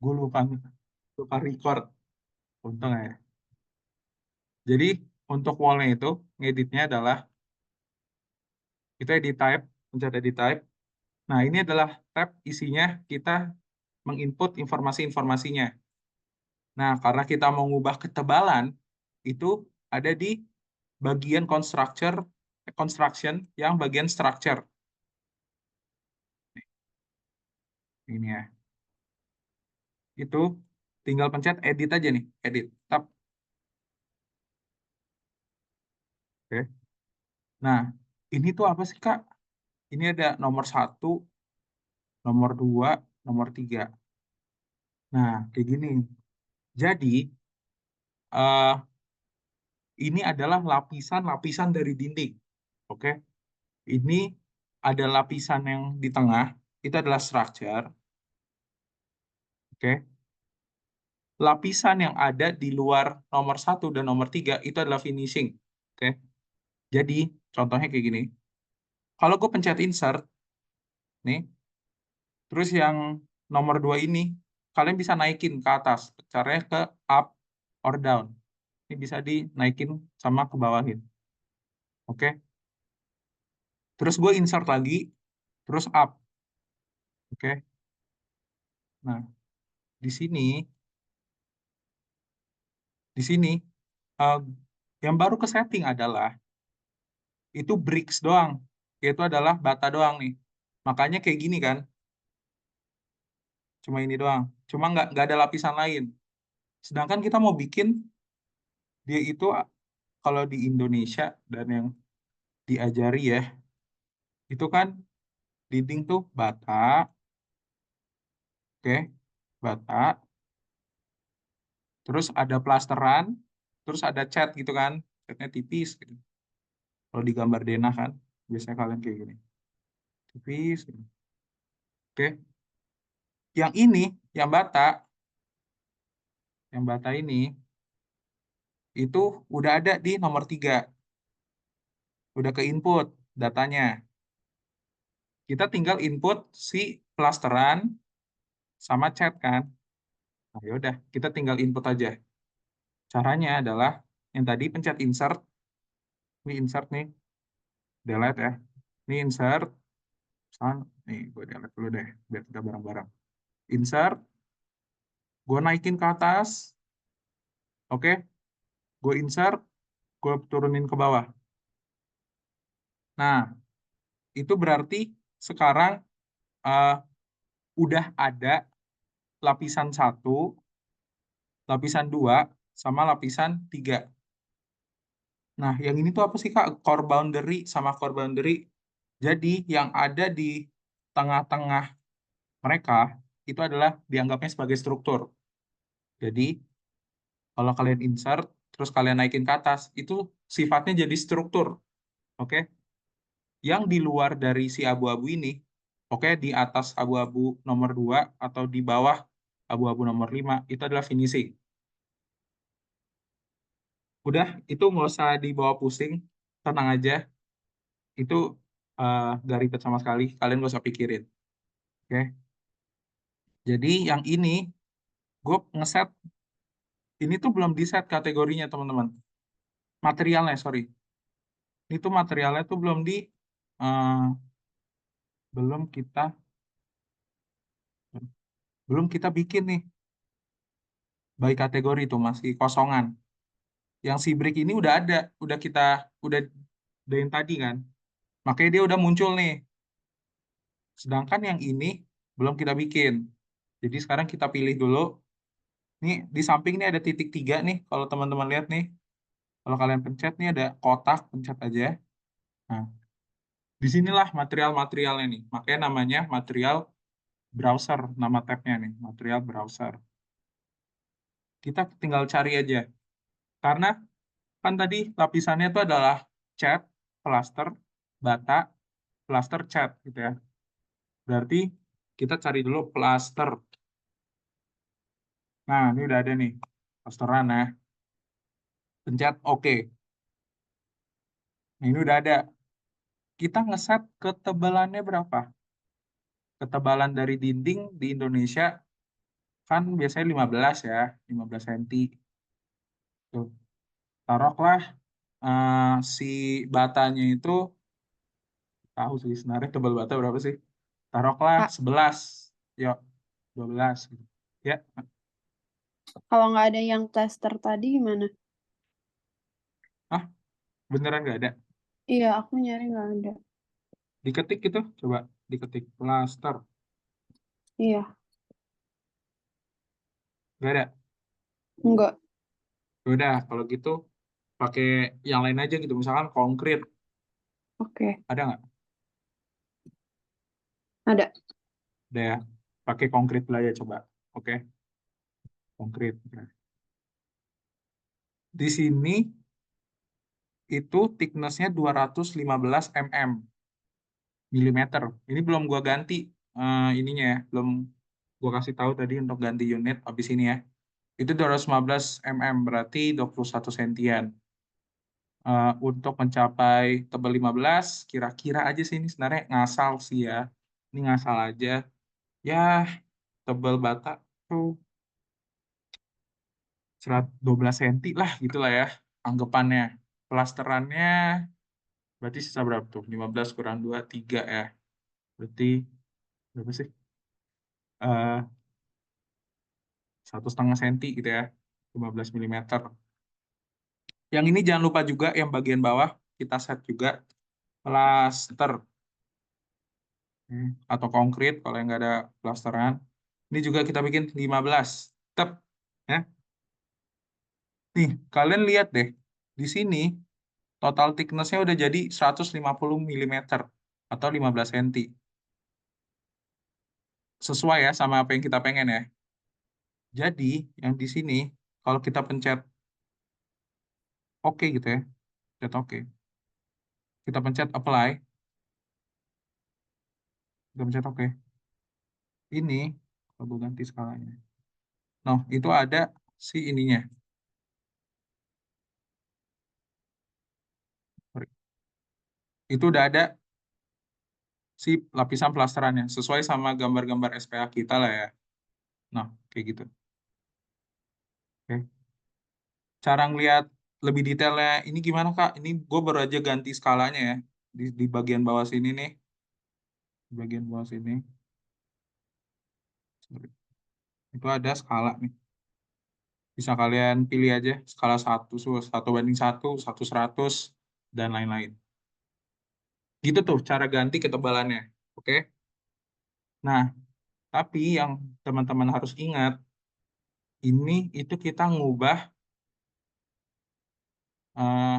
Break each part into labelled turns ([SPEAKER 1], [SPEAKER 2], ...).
[SPEAKER 1] Gue lupa record. Untung ya. Jadi untuk wall-nya itu, ngeditnya adalah, itu edit type, pencet edit type. Nah, ini adalah tab isinya kita menginput informasi-informasinya. Nah, karena kita mau ngubah ketebalan, itu ada di bagian construction yang bagian structure. Ini ya. Itu tinggal pencet edit aja nih, edit. Tab. Oke. Nah, ini tuh apa sih, Kak? Ini ada nomor 1, nomor 2, nomor 3. Nah, kayak gini. Jadi, eh, ini adalah lapisan-lapisan dari dinding. Oke. Ini ada lapisan yang di tengah, itu adalah structure. Oke. Lapisan yang ada di luar nomor 1 dan nomor 3 itu adalah finishing. Oke. Jadi, contohnya kayak gini. Kalau gue pencet insert, nih, terus yang nomor 2 ini, kalian bisa naikin ke atas. Caranya ke up or down. Ini bisa dinaikin sama ke bawahin. Oke. Terus gue insert lagi, terus up. Oke. Nah, di sini, di sini, eh, yang baru ke setting adalah, itu bricks doang. Yaitu adalah bata doang nih. Makanya kayak gini kan, cuma ini doang. Cuma nggak ada lapisan lain. Sedangkan kita mau bikin, dia itu kalau di Indonesia dan yang diajari ya, itu kan dinding tuh bata, oke, bata, terus ada plasteran, terus ada cat gitu kan, catnya tipis gitu. Kalau di gambar denah kan, biasanya kalian kayak gini, tipis gitu. Oke, yang ini, yang bata ini, itu udah ada di nomor 3, udah ke input datanya. Kita tinggal input si plasteran sama cat kan. Nah, yaudah, kita tinggal input aja. Caranya adalah yang tadi pencet insert, ini insert nih, delete ya. Ini insert, nih gue delete dulu deh, biar kita bareng-bareng. Insert, gue naikin ke atas, oke, gue insert, gue turunin ke bawah. Nah, itu berarti sekarang uh, udah ada lapisan 1, lapisan 2, sama lapisan 3. Nah, yang ini tuh apa sih, Kak? Core boundary sama core boundary. Jadi, yang ada di tengah-tengah mereka itu adalah dianggapnya sebagai struktur. Jadi, kalau kalian insert, terus kalian naikin ke atas, itu sifatnya jadi struktur. Oke? Yang di luar dari si abu-abu ini, oke, di atas abu-abu nomor 2 atau di bawah abu-abu nomor 5, itu adalah finishing. Udah, itu nggak usah dibawa pusing, tenang aja. Itu nggak ribet sama sekali, kalian nggak usah pikirin. Oke? Jadi yang ini, gue ngeset, ini tuh belum di set kategorinya teman-teman. Materialnya, sorry. Itu materialnya tuh eh, belum kita belum kita bikin nih by kategori itu masih kosongan. Yang si break ini udah ada, udah dari yang tadi kan. Makanya dia udah muncul nih. Sedangkan yang ini belum kita bikin. Jadi sekarang kita pilih dulu. Nih di samping ini ada titik 3 nih. Kalau teman-teman lihat nih, kalau kalian pencet nih ada kotak, pencet aja. Nah, disinilah material-materialnya nih. Makanya namanya material browser, nama tabnya nih, material browser. Kita tinggal cari aja. Karena kan tadi lapisannya itu adalah cat, plaster, bata, plaster, cat gitu ya. Berarti kita cari dulu plaster. Nah, ini udah ada nih. Plasteran ya. Pencet OK. Nah, ini udah ada. Kita ngeset ketebalannya berapa? Ketebalan dari dinding di Indonesia kan biasanya 15 ya, 15 cm. Tuh, taruhlah si batanya itu, tahu sih sebenarnya tebal bata berapa sih? Taruhlah
[SPEAKER 2] Kak,
[SPEAKER 1] 11, yuk 12 gitu. Ya,
[SPEAKER 2] kalau nggak ada yang tester tadi gimana?
[SPEAKER 1] ah beneran nggak ada?
[SPEAKER 2] Iya, aku nyari nggak ada.
[SPEAKER 1] Diketik gitu, coba diketik plaster,
[SPEAKER 2] Iya,
[SPEAKER 1] nggak ada.
[SPEAKER 2] enggak.
[SPEAKER 1] Ya udah, kalau gitu pakai yang lain aja gitu, misalkan konkrit,
[SPEAKER 2] Oke,
[SPEAKER 1] ada nggak?
[SPEAKER 2] ada.
[SPEAKER 1] Ada ya, pakai konkrit dulu aja coba. Oke, konkrit. Di sini itu thickness-nya 215 mm. Milimeter. Ini belum gua ganti ininya ya, belum gua kasih tahu tadi untuk ganti unit habis ini ya. Itu 215 mm berarti 21 sentian. Untuk mencapai tebal 15, kira-kira aja sih ini sebenarnya ngasal sih ya. Ini ngasal aja. Ya, tebal bata tuh 12 cm lah gitulah ya anggapannya. Plasterannya berarti sisa berapa tuh? 15 kurang 2 3 ya. Berarti berapa sih? Eh 1,5 senti gitu ya, 15 milimeter. Yang ini jangan lupa juga yang bagian bawah kita set juga plaster. Atau konkrit kalau yang nggak ada plasteran. Ini juga kita bikin 15. Tep. Ya. Nih, kalian lihat deh. Di sini total thickness-nya udah jadi 150 milimeter atau 15 cm. Sesuai ya sama apa yang kita pengen ya. Jadi, yang di sini kalau kita pencet oke gitu ya. Pencet oke. Kita pencet apply, kita pencet oke. Ini kalau gue ganti skalanya. Nah, itu ada si ininya. Sorry. Itu udah ada si lapisan plasterannya sesuai sama gambar-gambar SPA kita lah ya. Nah, kayak gitu. Oke. Cara ngeliat lebih detailnya ini gimana Kak? Ini gue baru aja ganti skalanya ya di bagian bawah sini nih, di bagian bawah sini. Sorry. Itu ada skala nih. Bisa kalian pilih aja skala satu banding satu, 1/100 dan lain-lain. Gitu tuh cara ganti ketebalannya. Oke. Nah, tapi yang teman-teman harus ingat, ini itu kita ngubah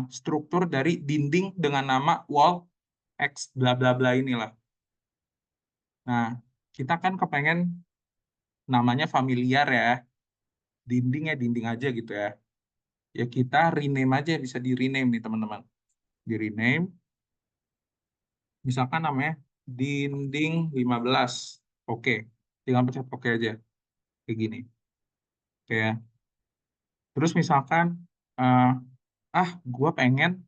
[SPEAKER 1] struktur dari dinding dengan nama wall X bla bla bla inilah. Nah, kita kan kepengen namanya familiar ya, dinding ya dinding aja gitu ya. Ya kita rename aja, bisa di rename nih teman-teman. Di rename, misalkan namanya dinding 15. Oke, tinggal pencet oke aja, kayak gini. Oke ya. Terus misalkan, eh, gue pengen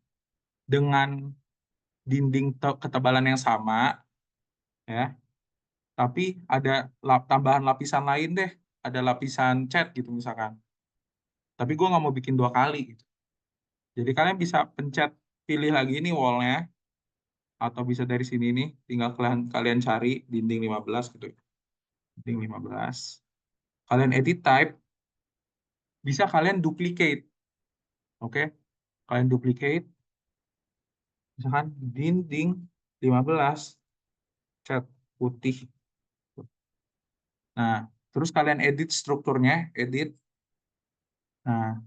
[SPEAKER 1] dengan dinding ketebalan yang sama, ya, tapi ada tambahan lapisan lain deh, ada lapisan cat gitu misalkan. Tapi gue nggak mau bikin 2 kali gitu. Jadi kalian bisa pencet pilih lagi nih wallnya, atau bisa dari sini nih, tinggal kalian cari dinding 15 gitu. Dinding 15. Kalian edit type, bisa kalian duplicate. Oke, kalian duplicate, misalkan dinding 15 cat putih. Nah, terus kalian edit strukturnya, edit. Nah,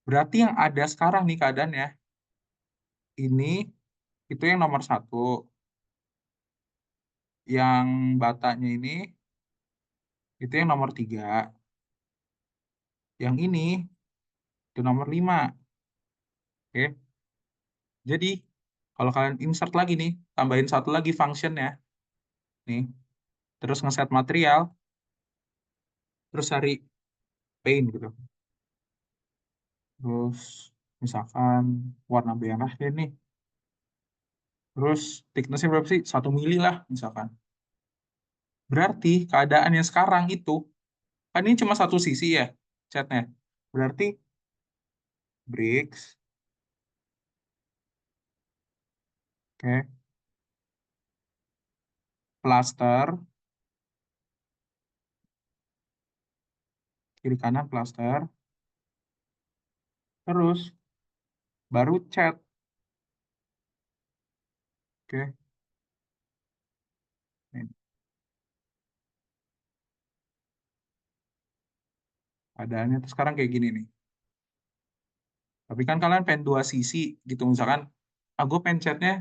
[SPEAKER 1] berarti yang ada sekarang nih keadaannya, ini itu yang nomor satu, yang batanya ini itu yang nomor tiga, yang ini itu nomor 5. Oke, jadi kalau kalian insert lagi nih, tambahin satu lagi functionnya, nih, terus ngeset material, terus cari paint gitu. Terus misalkan warna merah ya nih, terus thickness-nya berapa sih? 1 mili lah misalkan. Berarti keadaannya sekarang itu Kan ini cuma satu sisi ya catnya. Berarti bricks, oke, plaster, kiri kanan plaster, terus baru cat. Oke, ini keadaannya tuh sekarang kayak gini nih. Tapi kan kalian pengen dua sisi gitu. Misalkan, aku pengen catnya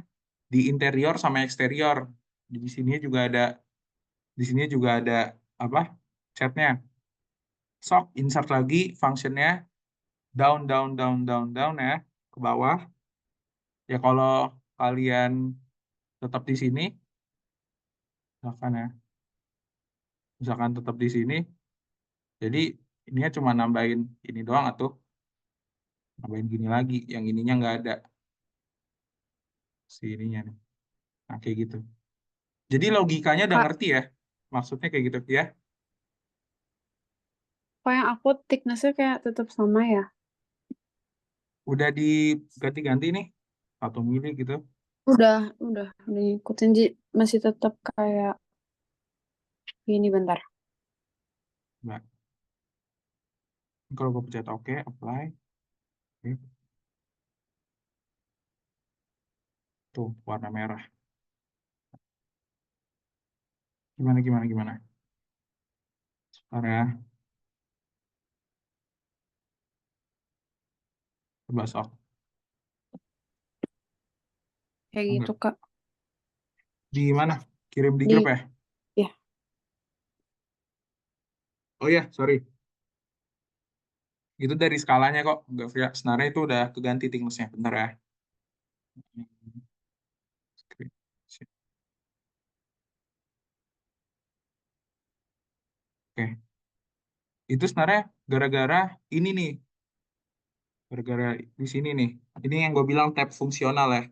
[SPEAKER 1] di interior sama eksterior. Di sini juga ada, di sini juga ada apa? Catnya. Sok insert lagi functionnya down, down, down, down, down ya ke bawah. Ya kalau kalian tetap di sini, misalkan ya, misalkan tetap di sini, jadi ininya cuma nambahin ini doang atau nambahin gini lagi, yang ininya nggak ada si ininya nih. Nah kayak gitu. Jadi logikanya udah
[SPEAKER 2] Kak,
[SPEAKER 1] ngerti ya, maksudnya kayak gitu ya.
[SPEAKER 2] kok yang aku thickness-nya kayak tetap sama ya?
[SPEAKER 1] Udah diganti-ganti nih 1 mili gitu.
[SPEAKER 2] Udah ngikutin. Masih tetap kayak gini bentar.
[SPEAKER 1] Nah, kalau gue pencet oke, apply, oke, tuh warna merah. Gimana gimana gimana? Sebentar ya, coba sok.
[SPEAKER 2] Kayak
[SPEAKER 1] Oh,
[SPEAKER 2] gitu,
[SPEAKER 1] enggak.
[SPEAKER 2] Kak.
[SPEAKER 1] Di mana? Kirim di grup
[SPEAKER 2] Di,
[SPEAKER 1] ya?
[SPEAKER 2] ya,
[SPEAKER 1] Oh iya, sorry. Itu dari skalanya kok, nggak via. Sebenarnya itu udah keganti thickness-nya. Bentar ya. Oke, itu sebenarnya gara-gara ini nih, gara-gara di sini nih. Ini yang gue bilang tab fungsional ya,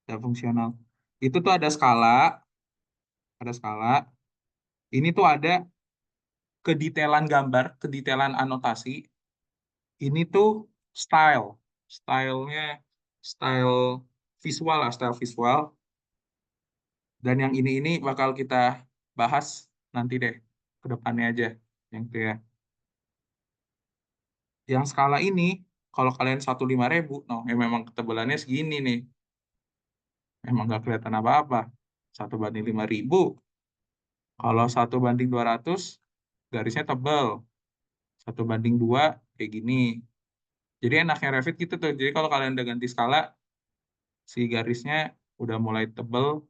[SPEAKER 1] tab fungsional. Itu tuh ada skala, ada skala. Ini tuh ada kedetailan gambar, kedetailan anotasi. Ini tuh style, stylenya, style visual lah, style visual. Dan yang ini bakal kita bahas nanti deh, ke depannya aja, yang itu ya. Yang skala ini, kalau kalian 15000, no, ya memang ketebalannya segini nih. Memang nggak kelihatan apa-apa. 1 banding 5000. Kalau 1 banding 200, garisnya tebal. 1 banding 2, kayak gini. Jadi enaknya Revit gitu tuh. Jadi kalau kalian udah ganti skala, si garisnya udah mulai tebal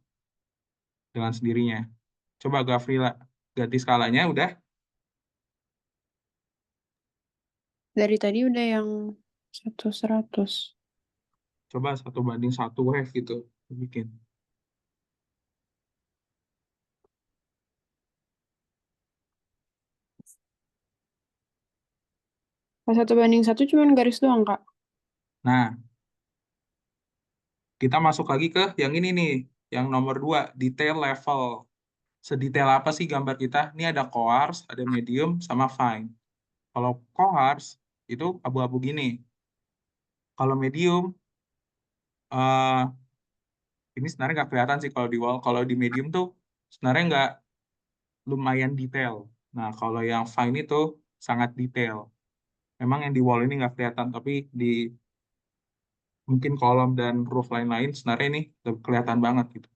[SPEAKER 1] dengan sendirinya. Coba Gafri lah, ganti skalanya udah.
[SPEAKER 2] dari tadi udah yang 1/100.
[SPEAKER 1] Coba 1 banding 1 wave gitu. Bikin.
[SPEAKER 2] Pas 1/1 cuman garis doang, Kak.
[SPEAKER 1] Nah, kita masuk lagi ke yang ini nih. Yang nomor 2, detail level. Sedetail apa sih gambar kita? Ini ada coarse, ada medium, sama fine. Kalau coarse, itu abu-abu gini. Kalau medium, eh ini sebenarnya nggak kelihatan sih kalau di wall. Kalau di medium tuh sebenarnya nggak, lumayan detail. Nah, kalau yang fine itu sangat detail. Memang yang di wall ini nggak kelihatan, tapi di mungkin kolom dan roof lain-lain sebenarnya ini kelihatan banget gitu.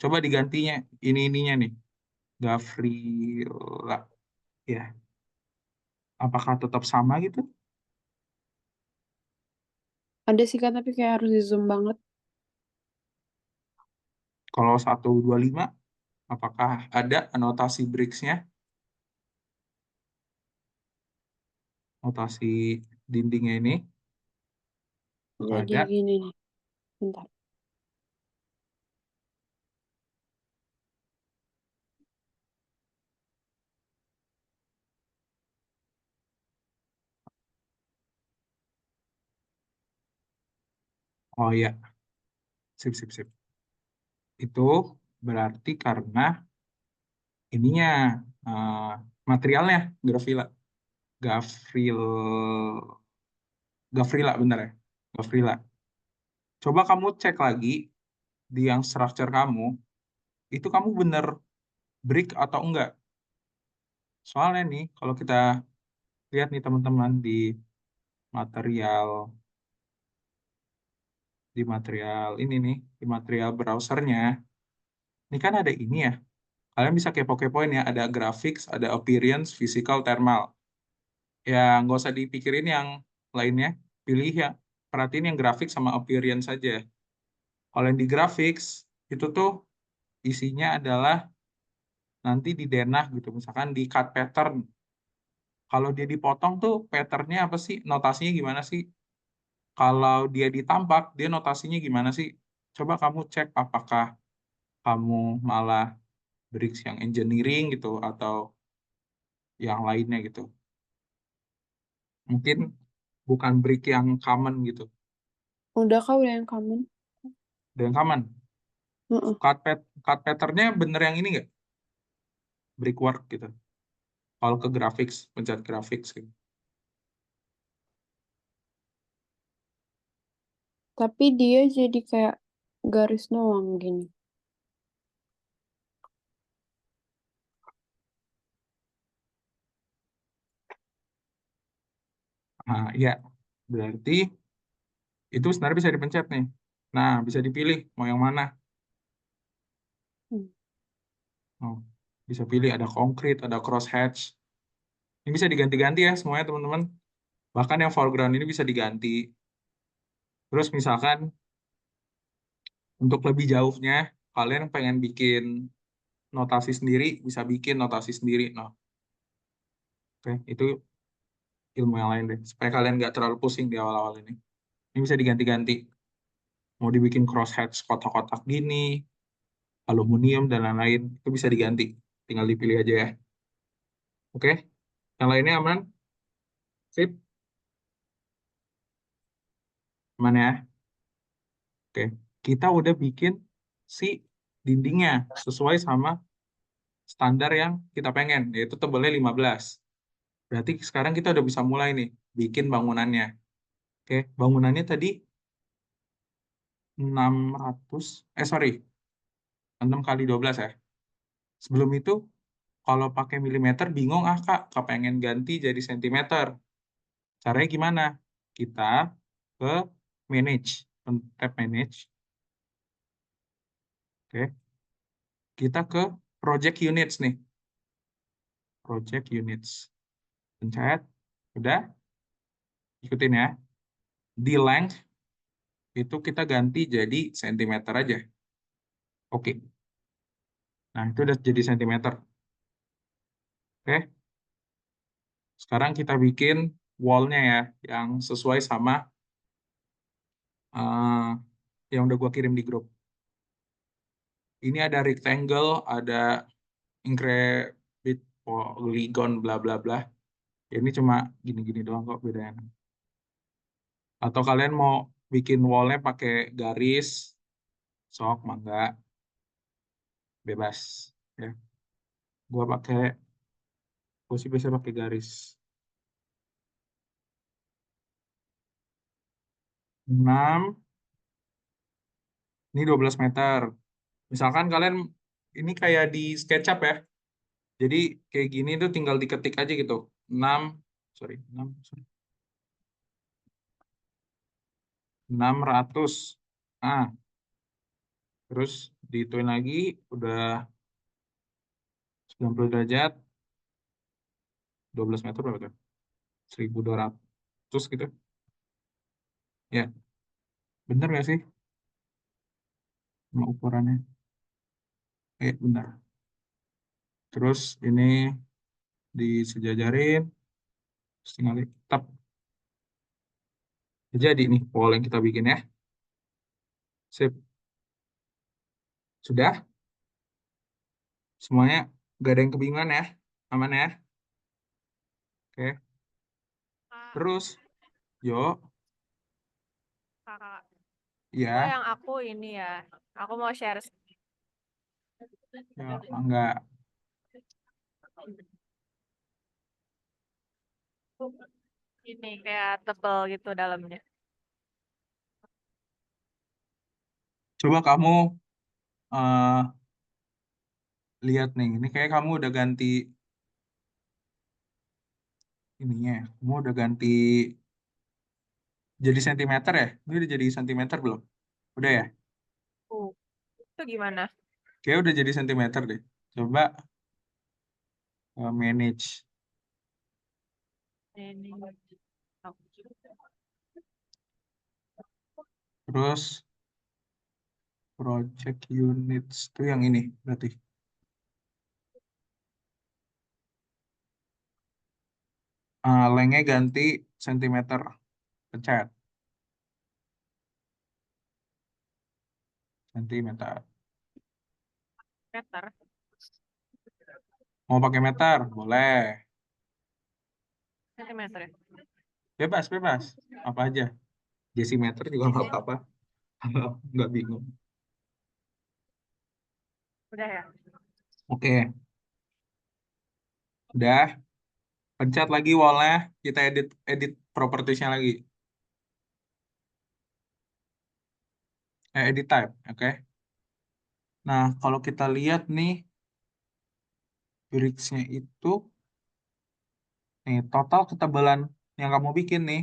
[SPEAKER 1] Coba digantinya ininya nih, Gavrila. Ya, apakah tetap sama gitu?
[SPEAKER 2] Ada sih, Kak, tapi kayak harus di zoom banget.
[SPEAKER 1] Kalau 125, apakah ada anotasi bricks-nya? Notasi dindingnya ini? Apakah
[SPEAKER 2] Jadi
[SPEAKER 1] ada?
[SPEAKER 2] gini nih. Bentar.
[SPEAKER 1] Oh iya, sip, sip, sip. Itu berarti karena ininya, eh, materialnya, Gravila. Gavril, Gavrila bener ya? Gavrila. Coba kamu cek lagi di yang structure kamu, itu kamu bener brick atau enggak? Soalnya nih, kalau kita lihat nih teman-teman material, di material ini nih, di material browsernya, ini kan ada ini ya. Kalian bisa kepo-kepoin ya, ada graphics, ada appearance, physical, thermal. Ya, nggak usah dipikirin yang lainnya, pilih ya. Perhatiin yang graphics sama appearance saja. Kalau yang di graphics, itu tuh isinya adalah nanti di denah gitu, misalkan di cut pattern. Kalau dia dipotong tuh patternnya apa sih? Notasinya gimana sih? Kalau dia ditampak, dia notasinya gimana sih? Coba kamu cek apakah kamu malah bricks yang engineering gitu atau yang lainnya gitu. Mungkin bukan brick yang common gitu.
[SPEAKER 2] Udah kak, udah yang common.
[SPEAKER 1] Dan yang common.
[SPEAKER 2] Heeh.
[SPEAKER 1] Cut patternnya bener yang ini nggak? Brickwork gitu. Kalau ke graphics, pencet graphics gitu.
[SPEAKER 2] Tapi dia jadi kayak garis doang gini.
[SPEAKER 1] Nah, iya. Berarti itu sebenarnya bisa dipencet nih. Nah, bisa dipilih mau yang mana.
[SPEAKER 2] Hmm.
[SPEAKER 1] Oh, bisa pilih ada konkrit, ada crosshatch. Ini bisa diganti-ganti ya semuanya teman-teman. Bahkan yang foreground ini bisa diganti. Terus misalkan untuk lebih jauhnya, kalian pengen bikin notasi sendiri, bisa bikin notasi sendiri. Nah, oke, itu ilmu yang lain deh. Supaya kalian nggak terlalu pusing di awal-awal ini. Ini bisa diganti-ganti. Mau dibikin crosshatch kotak-kotak gini, aluminium, dan lain-lain. Itu bisa diganti. Tinggal dipilih aja ya. Oke, yang lainnya aman? Sip, aman ya? Oke, kita udah bikin si dindingnya sesuai sama standar yang kita pengen, yaitu tebalnya 15. Berarti sekarang kita udah bisa mulai nih, bikin bangunannya. Oke, bangunannya tadi 600, sorry, 6 kali 12 ya. Sebelum itu, kalau pakai milimeter bingung kak, kepengen ganti jadi sentimeter. Caranya gimana? Kita ke manage, tab manage. Oke, kita ke project units nih. Project units. Pencet, udah, ikutin ya. Di length itu kita ganti jadi sentimeter aja. Oke. Nah, itu udah jadi sentimeter. Oke. Sekarang kita bikin wall-nya ya, yang sesuai sama eh, yang udah gua kirim di grup. Ini ada rectangle, ada increment polygon, bla bla bla. Ini cuma gini-gini doang kok bedanya. Atau kalian mau bikin wall-nya pakai garis, sok, mangga, bebas. Ya, gua sih biasa pakai garis. 6, ini 12 meter. Misalkan kalian ini kayak di SketchUp ya. Jadi kayak gini tuh tinggal diketik aja gitu. 6, sorry, 6, sorry. 600. Ah, terus dihitungin lagi udah 90 derajat, 12 meter berapa tuh? 1200 gitu. Ya, bener gak sih sama ukurannya? Benar. Terus ini disejajarin, terus tinggal tap. Jadi nih wall yang kita bikin ya. Sip. Sudah? Semuanya gak ada yang kebingungan ya? Aman ya? Oke.
[SPEAKER 3] Kak,
[SPEAKER 1] Terus, yuk,
[SPEAKER 3] kakak. Coba
[SPEAKER 1] ya,
[SPEAKER 3] yang aku ini ya. Aku mau share.
[SPEAKER 1] ya, enggak.
[SPEAKER 3] Ini kayak tebel gitu dalamnya.
[SPEAKER 1] Coba kamu eh, lihat nih, ini kayak kamu udah ganti ininya, kamu udah ganti jadi sentimeter ya? Ini udah jadi sentimeter belum? Udah ya?
[SPEAKER 3] Uh, itu gimana?
[SPEAKER 1] Kayak udah jadi sentimeter deh. Coba manage.
[SPEAKER 3] Ini.
[SPEAKER 1] Terus project units itu yang ini berarti. Lengnya ganti sentimeter. Pencet. Sentimeter.
[SPEAKER 3] Meter.
[SPEAKER 1] Mau pakai meter? Boleh.
[SPEAKER 3] Sentimeter ya?
[SPEAKER 1] Bebas, bebas. Apa aja. Desimeter juga nggak apa-apa. Nggak bingung.
[SPEAKER 3] Udah ya?
[SPEAKER 1] Oke. Udah. Pencet lagi wallnya. Kita edit edit propertiesnya lagi. Edit type. Oke. Nah, kalau kita lihat nih, bricks-nya itu, nih, total ketebalan yang kamu bikin nih,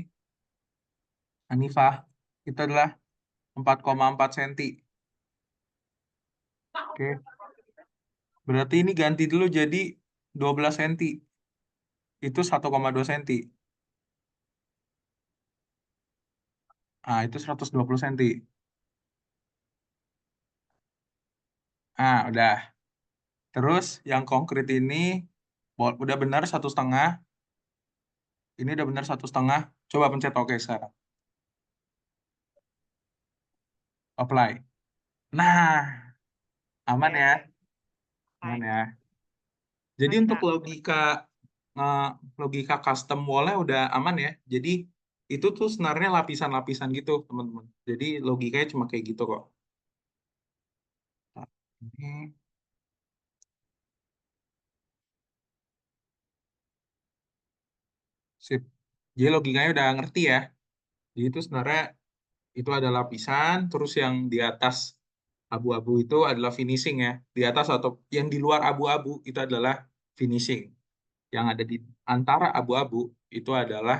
[SPEAKER 1] Hanifah, itu adalah 4,4 cm. Oke. Berarti ini ganti dulu jadi 12 cm. Itu 1,2 cm. Ah, itu 120 cm. Ah, udah. Terus yang konkret ini udah benar 1,5. Ini udah benar 1,5. Coba pencet OK sekarang. Apply. Nah, aman
[SPEAKER 3] Oke.
[SPEAKER 1] ya? Aman ya. Jadi untuk
[SPEAKER 3] Mantap.
[SPEAKER 1] eh, logika custom wall-nya udah aman ya. Jadi itu tuh sebenarnya lapisan-lapisan gitu, teman-teman. Jadi logikanya cuma kayak gitu kok. Nah, ini sip. Jadi logikanya udah ngerti ya. Jadi itu sebenarnya itu ada lapisan, terus yang di atas abu-abu itu adalah finishing ya. Di atas atau yang di luar abu-abu itu adalah finishing. Yang ada di antara abu-abu itu adalah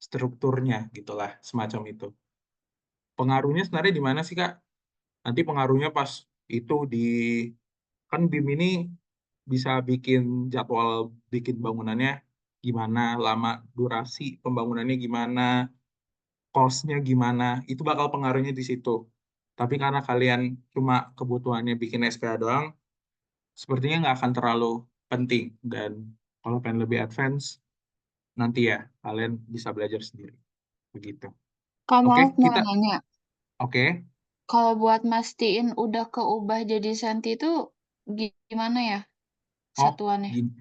[SPEAKER 1] strukturnya gitulah, semacam itu. Pengaruhnya sebenarnya di mana sih, Kak? Nanti pengaruhnya pas itu di kan BIM ini bisa bikin jadwal bikin bangunannya gimana, lama durasi pembangunannya gimana, cost-nya gimana, itu bakal pengaruhnya di situ. Tapi karena kalian cuma kebutuhannya bikin SPA doang, sepertinya nggak akan terlalu penting. Dan kalau pengen lebih advance, nanti ya kalian bisa belajar sendiri. Begitu.
[SPEAKER 2] Kak,
[SPEAKER 1] Oke,
[SPEAKER 2] maaf mau
[SPEAKER 1] kita
[SPEAKER 2] nanya.
[SPEAKER 1] oke.
[SPEAKER 2] Kalau buat mastiin udah keubah jadi senti itu gimana ya
[SPEAKER 1] Oh,
[SPEAKER 2] satuannya?
[SPEAKER 1] gini,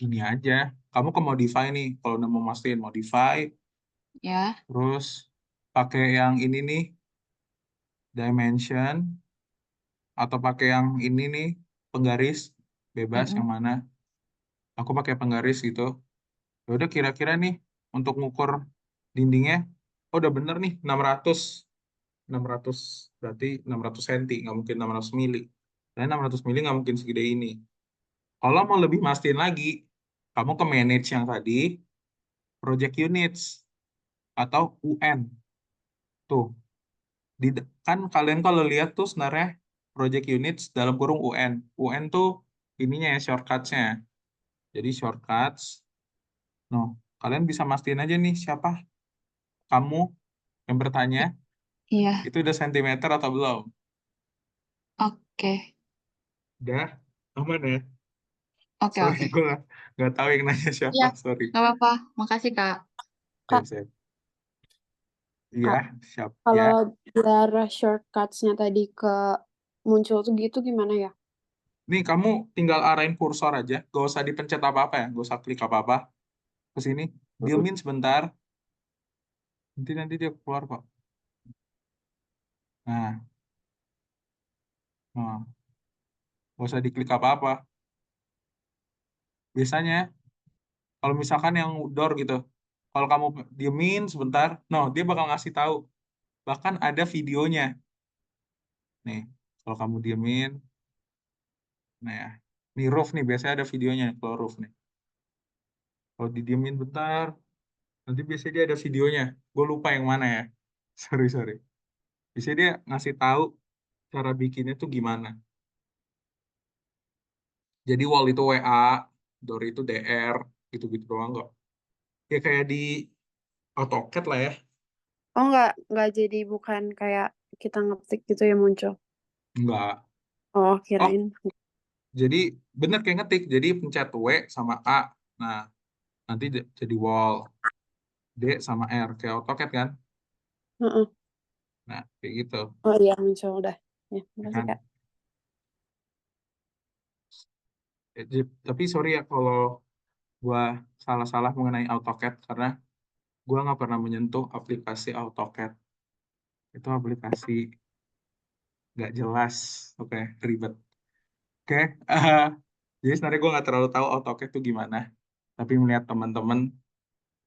[SPEAKER 1] gini aja. Kamu ke modify nih, kalau udah mau mastiin modify,
[SPEAKER 2] Ya.
[SPEAKER 1] terus pakai yang ini nih, dimension, atau pakai yang ini nih, penggaris, bebas yang
[SPEAKER 2] Mm-mm.
[SPEAKER 1] mana. Aku pakai penggaris gitu. Ya udah kira-kira nih, untuk ngukur dindingnya, oh udah bener nih, 600 berarti 600 cm, nggak mungkin 600 mili. Dan 600 mili nggak mungkin segede ini. Kalau mau lebih mastiin lagi, kamu ke manage yang tadi, project units, atau UN. Tuh, kan kalian kalau lihat tuh sebenarnya project units dalam kurung UN. UN tuh ininya ya, shortcuts-nya. Jadi shortcuts, no, kalian bisa mastiin aja nih siapa kamu yang bertanya,
[SPEAKER 2] Iya.
[SPEAKER 1] itu udah sentimeter atau belum.
[SPEAKER 2] Oke.
[SPEAKER 1] Udah, aman ya?
[SPEAKER 2] Oke,
[SPEAKER 1] Sorry,
[SPEAKER 2] oke.
[SPEAKER 1] gue nggak tahu yang nanya siapa,
[SPEAKER 2] Iya,
[SPEAKER 1] sorry.
[SPEAKER 2] nggak apa-apa. Makasih, Kak.
[SPEAKER 1] Siap,
[SPEAKER 2] Kak,
[SPEAKER 1] siap.
[SPEAKER 2] Kak,
[SPEAKER 1] Iya, siap.
[SPEAKER 2] kalau
[SPEAKER 1] Ya.
[SPEAKER 2] biar shortcuts-nya tadi ke muncul tuh gitu gimana ya?
[SPEAKER 1] Nih, kamu tinggal arahin kursor aja. Gak usah dipencet apa-apa ya. Gak usah klik apa-apa. Ke sini.
[SPEAKER 2] Mm-mm.
[SPEAKER 1] Diemin sebentar. Nanti dia keluar kok. Nah, nah, gak usah diklik apa-apa. Biasanya, kalau misalkan yang door gitu. Kalau kamu diemin sebentar, no, dia bakal ngasih tahu. Bahkan ada videonya. Nih, kalau kamu diemin, nah ya, nih roof nih, biasanya ada videonya kalau roof nih. Kalau didiemin bentar, nanti biasanya dia ada videonya. Gue lupa yang mana ya. Sorry, sorry. Biasanya dia ngasih tahu cara bikinnya tuh gimana. Jadi wall itu WA, door itu DR, gitu-gitu doang kok. Ya kayak di AutoCAD lah ya.
[SPEAKER 4] Oh, nggak jadi bukan kayak kita ngetik gitu ya muncul.
[SPEAKER 1] Enggak.
[SPEAKER 4] Oh,
[SPEAKER 1] Oh,
[SPEAKER 4] kirain.
[SPEAKER 1] jadi bener kayak ngetik. Jadi pencet W sama A. Nah, nanti jadi wall. D sama R. Kayak AutoCAD kan?
[SPEAKER 4] Heeh.
[SPEAKER 1] Nah, kayak gitu.
[SPEAKER 4] Oh iya, muncul udah. Ya,
[SPEAKER 1] Ya
[SPEAKER 4] makasih
[SPEAKER 1] kan?
[SPEAKER 4] Kak.
[SPEAKER 1] Tapi sorry ya kalau gua salah-salah mengenai AutoCAD. Karena gua nggak pernah menyentuh aplikasi AutoCAD. Itu aplikasi nggak jelas. Oke, ribet. Oke. Jadi sebenarnya gue nggak terlalu tahu AutoCAD itu gimana. Tapi melihat teman-teman,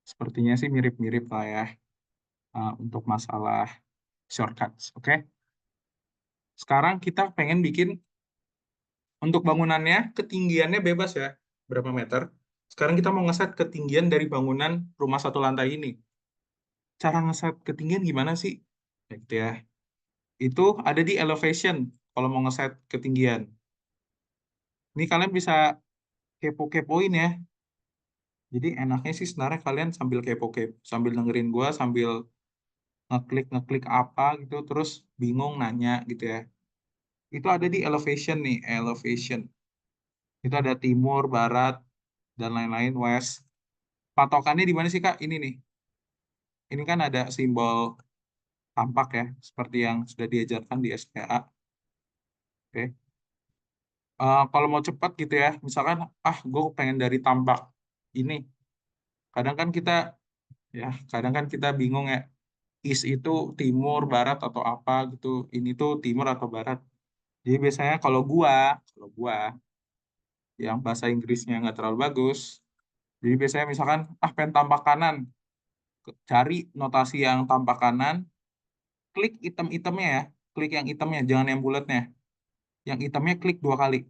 [SPEAKER 1] sepertinya sih mirip-mirip lah ya untuk masalah shortcuts. Oke. Sekarang kita pengen bikin untuk bangunannya, ketinggiannya bebas ya. Berapa meter. Sekarang kita mau ngeset ketinggian dari bangunan rumah satu lantai ini. Cara ngeset ketinggian gimana sih? Ya, gitu ya. Itu ada di elevation kalau mau ngeset ketinggian. Ini kalian bisa kepo-kepoin ya. Jadi enaknya sih sebenarnya kalian sambil kepo-kepo, sambil dengerin gua, sambil ngeklik apa gitu, terus bingung nanya gitu ya. Itu ada di elevation nih, elevation. Itu ada timur, barat, dan lain-lain, west. Patokannya di mana sih Kak? Ini nih. Ini kan ada simbol tampak ya, seperti yang sudah diajarkan di SPA. Oke. Kalau mau cepat gitu ya, misalkan, gue pengen dari tampak ini. Kadang kan kita, ya, kadang kan kita bingung ya. East itu timur, barat, atau apa gitu. Ini tuh timur atau barat. Jadi biasanya kalau gua yang bahasa Inggrisnya nggak terlalu bagus, jadi biasanya misalkan, pengen tampak kanan, cari notasi yang tampak kanan, klik item-itemnya ya, klik yang itemnya, jangan yang bulatnya. Yang itemnya klik 2 kali.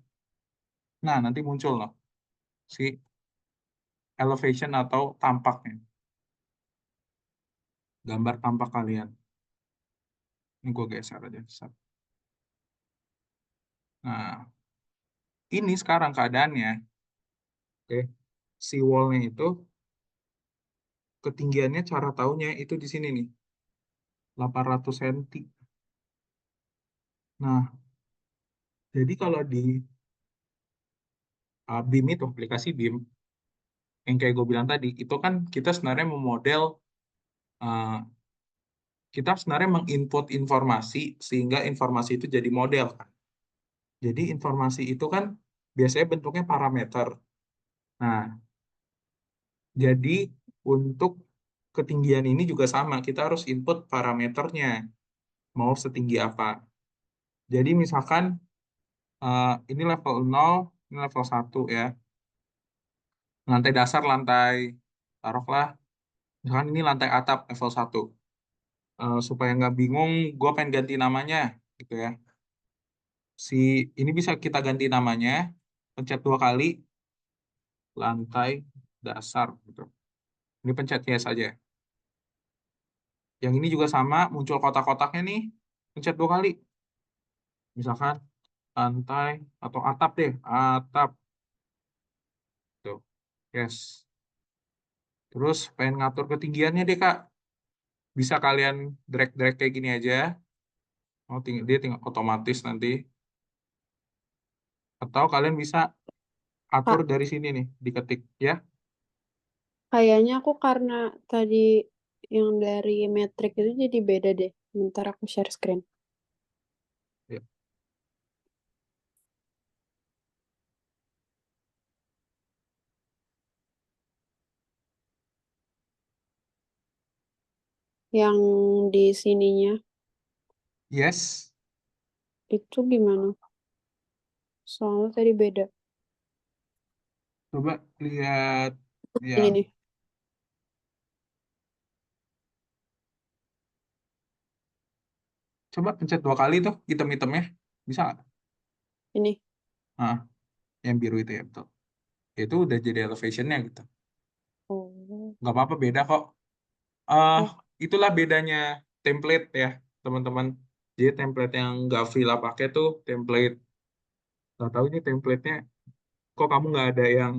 [SPEAKER 1] Nah, nanti muncul loh si elevation atau tampaknya, gambar tampak kalian. Ini gue geser aja. Set. Nah, ini sekarang keadaannya, oke, si wall-nya itu ketinggiannya cara taunya itu di sini nih, 800 cm. Nah, jadi kalau di BIM itu, aplikasi BIM, yang kayak gue bilang tadi, itu kan kita sebenarnya memodel, uh, kita sebenarnya menginput informasi sehingga informasi itu jadi model kan. Jadi informasi itu kan biasanya bentuknya parameter. Nah, jadi untuk ketinggian ini juga sama, kita harus input parameternya, mau setinggi apa. Jadi misalkan ini level 0, ini level 1 ya. Lantai dasar, taruhlah, misalkan ini lantai atap level 1. Supaya nggak bingung, gue pengen ganti namanya, gitu ya. Ini bisa kita ganti namanya, pencet 2 kali, lantai dasar, gitu. Ini pencet yes aja. Yang ini juga sama, muncul kotak-kotaknya nih, pencet 2 kali. Misalkan lantai atau atap deh, atap, tuh, yes. Terus pengen ngatur ketinggiannya deh Kak, bisa kalian drag-drag kayak gini aja. Dia tinggal otomatis nanti. Atau kalian bisa atur
[SPEAKER 4] Kak,
[SPEAKER 1] dari sini nih, diketik ya.
[SPEAKER 4] kayaknya aku karena tadi yang dari metrik itu jadi beda deh. Bentar aku share screen.
[SPEAKER 1] Ya.
[SPEAKER 4] Yang di sininya
[SPEAKER 1] Yes.
[SPEAKER 4] itu gimana? Soalnya tadi beda.
[SPEAKER 1] Coba lihat
[SPEAKER 4] Ini
[SPEAKER 1] yang
[SPEAKER 4] nih.
[SPEAKER 1] Coba pencet 2 kali tuh hitam-hitamnya. Bisa nggak?
[SPEAKER 4] Ini.
[SPEAKER 1] Nah, yang biru itu ya betul. Itu udah jadi elevationnya gitu.
[SPEAKER 4] Oh,
[SPEAKER 1] Nggak apa-apa, beda kok. Eh,
[SPEAKER 4] oke.
[SPEAKER 1] itulah bedanya template ya, teman-teman. Jadi template yang nggak Frila pakai tuh template. Nggak tahu ini template-nya kok kamu nggak ada yang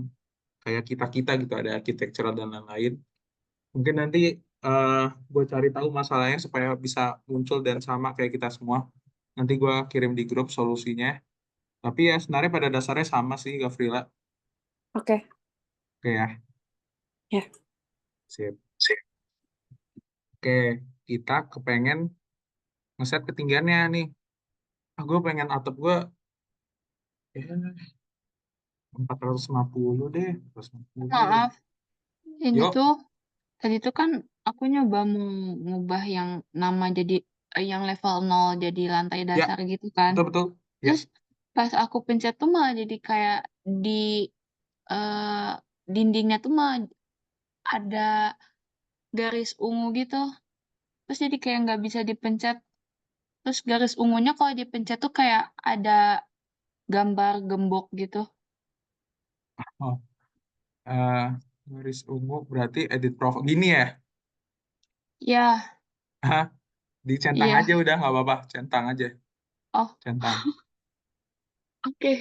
[SPEAKER 1] kayak kita-kita gitu, ada architectural dan lain-lain. Mungkin nanti eh gue cari tahu masalahnya supaya bisa muncul dan sama kayak kita semua. Nanti gue kirim di grup solusinya. Tapi ya sebenarnya pada dasarnya sama sih, Gavrila.
[SPEAKER 4] Oke.
[SPEAKER 1] Oke ya,
[SPEAKER 4] Ya.
[SPEAKER 1] sip. Oke, kita kepengen ngeset ketinggiannya nih. Ah, gue pengen atap gue ya 450 deh, 450.
[SPEAKER 2] Maaf, ini
[SPEAKER 1] Yuk,
[SPEAKER 2] tuh tadi tuh kan aku nyoba mau ngubah yang nama jadi yang level 0 jadi lantai
[SPEAKER 1] ya
[SPEAKER 2] dasar gitu kan.
[SPEAKER 1] betul-betul. Ya,
[SPEAKER 2] Terus pas aku pencet tuh malah jadi kayak di eh, dindingnya tuh malah ada garis ungu gitu. Terus jadi kayak nggak bisa dipencet. Terus garis ungunya kalau dipencet tuh kayak ada gambar gembok gitu.
[SPEAKER 1] oh, eh, garis ungu berarti edit profile. Gini ya,
[SPEAKER 2] Ya,
[SPEAKER 1] Hah? Dicentang
[SPEAKER 2] iya.
[SPEAKER 1] aja udah nggak apa-apa, centang aja,
[SPEAKER 2] Oh,
[SPEAKER 1] centang.
[SPEAKER 2] oke.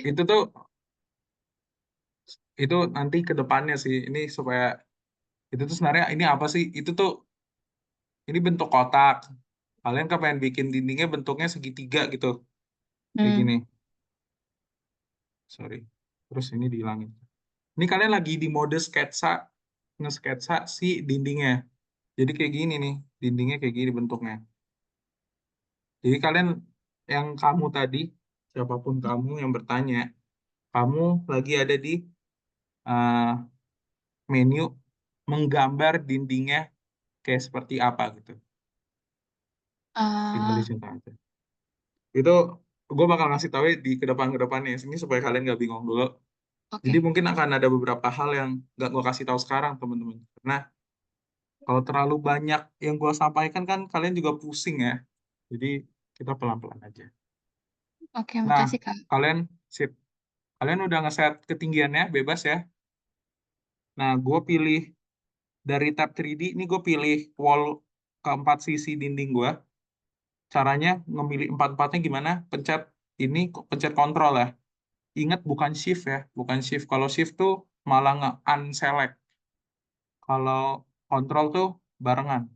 [SPEAKER 1] Itu nanti ke depannya sih, ini supaya itu tuh sebenarnya ini apa sih? Itu tuh ini bentuk kotak. Kalian kepengen bikin dindingnya bentuknya segitiga gitu, kayak
[SPEAKER 2] Hmm.
[SPEAKER 1] gini. Sorry. Terus ini dihilangin. Ini kalian lagi di mode sketsa, nge-sketsa si dindingnya. Jadi kayak gini nih, dindingnya kayak gini bentuknya. Jadi kalian yang kamu tadi, siapapun kamu yang bertanya, kamu lagi ada di eh, menu menggambar dindingnya kayak seperti apa gitu. Tinggal
[SPEAKER 2] Ah,
[SPEAKER 1] dicinta aja. Itu gue bakal ngasih tahu di kedepannya ini supaya kalian nggak bingung dulu. Jadi
[SPEAKER 2] oke.
[SPEAKER 1] mungkin akan ada beberapa hal yang nggak gue kasih tahu sekarang teman-teman. Karena kalau terlalu banyak yang gue sampaikan kan kalian juga pusing ya. Jadi kita pelan-pelan aja.
[SPEAKER 2] Oke,
[SPEAKER 1] Nah,
[SPEAKER 2] makasih, Kak.
[SPEAKER 1] kalian sip. Kalian udah ngeset ketinggiannya bebas ya. Nah, gue pilih dari tab 3D, ini gue pilih wall keempat sisi dinding gue. Caranya memilih empat-empatnya gimana? Pencet ini, pencet kontrol ya. Ingat bukan shift ya, bukan shift. Kalau shift tuh malah nge-unselect. Kalau kontrol tuh barengan.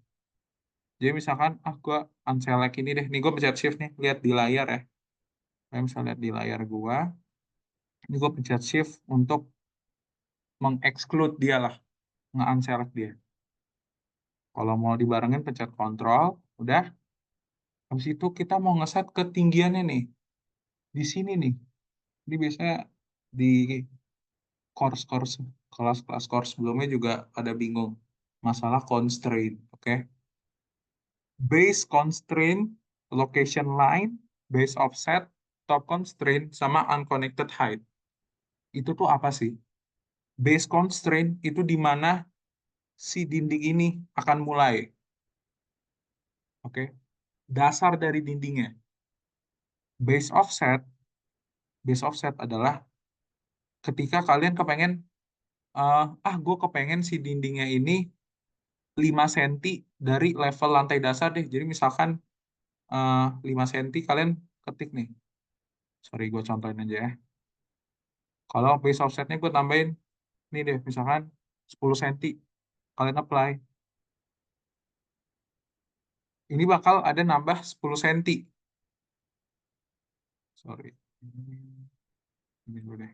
[SPEAKER 1] Jadi misalkan, gue unselect ini deh. Nih gue pencet shift nih, lihat di layar ya. Kalian bisa lihat di layar gue. Ini gue pencet shift untuk mengexclude dia lah, nge-unselect dia. Kalau mau dibarengin pencet kontrol, udah. Habis itu kita mau ngeset ketinggiannya nih. Di sini nih. Ini biasanya di course-course, kelas-kelas course sebelumnya juga ada bingung. Masalah constraint, oke? Base constraint, location line, base offset, top constraint, sama unconnected height. Itu tuh apa sih? Base constraint itu di mana si dinding ini akan mulai, oke? Dasar dari dindingnya. Base offset, base offset adalah ketika kalian kepengen, gue kepengen si dindingnya ini 5 cm dari level lantai dasar deh. Jadi misalkan 5 cm kalian ketik nih. Sorry, gue contohin aja ya. Kalau base offsetnya gue tambahin, nih deh, misalkan 10 cm. Kalian apply. Ini bakal ada nambah 10 cm. Sorry. Ini dulu deh.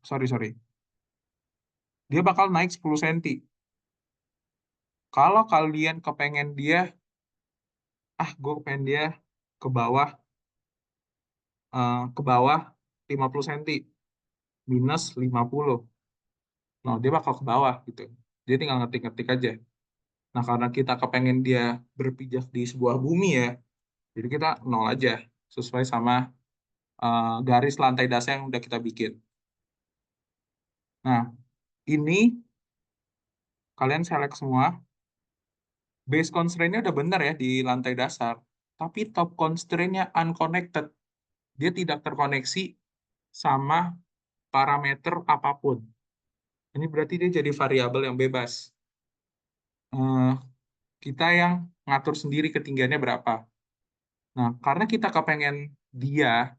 [SPEAKER 1] Sorry. Dia bakal naik 10 cm. Kalau kalian kepengen dia, gue kepengen dia ke bawah, ke bawah 50 cm. Minus 50. Nah, dia bakal ke bawah gitu. Dia tinggal ngetik-ngetik aja. Nah, karena kita kepengen dia berpijak di sebuah bumi ya, jadi kita nol aja, sesuai sama garis lantai dasar yang udah kita bikin. Nah, ini kalian select semua. Base constraint-nya udah benar ya di lantai dasar. Tapi top constraint-nya unconnected. Dia tidak terkoneksi sama parameter apapun. Ini berarti dia jadi variabel yang bebas. Eh, kita yang ngatur sendiri ketinggiannya berapa. Nah, karena kita kepengen dia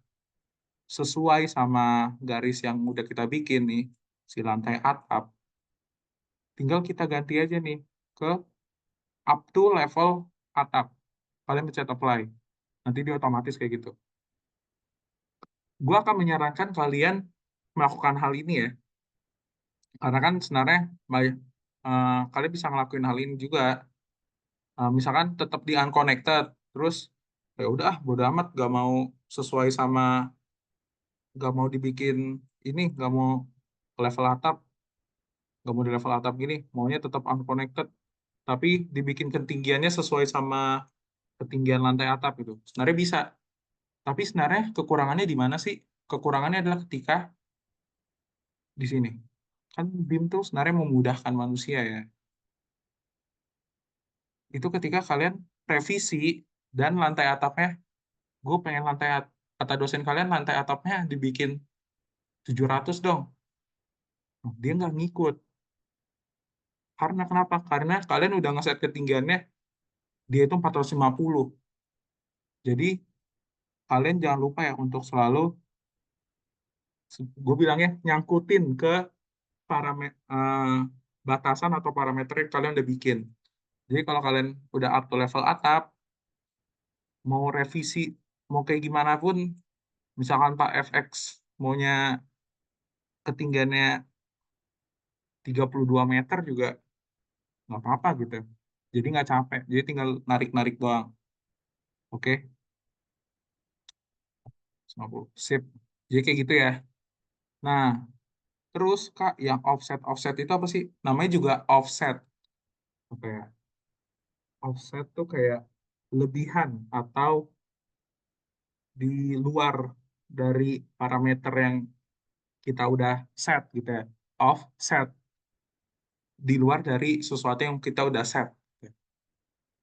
[SPEAKER 1] sesuai sama garis yang udah kita bikin nih, si lantai atap, tinggal kita ganti aja nih ke up to level atap. Kalian pencet apply. Nanti dia otomatis kayak gitu. Gua akan menyarankan kalian melakukan hal ini ya. Karena kan sebenarnya kalian bisa ngelakuin hal ini juga. Misalkan tetap di unconnected, terus ya udah bodo amat, sesuai sama gak mau dibikin ini, gak mau level atap, gak mau di level atap gini, maunya tetap unconnected, tapi dibikin ketinggiannya sesuai sama ketinggian lantai atap gitu. Sebenarnya bisa, tapi sebenarnya kekurangannya di mana sih? Kekurangannya adalah ketika di sini. Kan BIM tuh sebenarnya memudahkan manusia ya. Itu ketika kalian revisi dan lantai atapnya, gue pengen kata dosen kalian lantai atapnya dibikin 700 dong. Dia nggak ngikut. Karena kenapa? Karena kalian udah ngeset ketinggiannya, dia itu 450. Jadi kalian jangan lupa ya untuk selalu, gue bilangnya, nyangkutin ke batasan atau parameter yang kalian udah bikin. Jadi kalau kalian udah up to level atap, mau revisi, mau kayak gimana pun, misalkan Pak FX maunya ketinggiannya 32 meter juga nggak apa-apa gitu. Jadi nggak capek, jadi tinggal narik-narik doang. Oke, 50. Sip. Jadi kayak gitu ya. Nah, terus Kak, yang offset itu apa sih? Namanya juga offset. Apa ya? Offset tuh kayak lebihan atau di luar dari parameter yang kita udah set gitu ya. Offset di luar dari sesuatu yang kita udah set.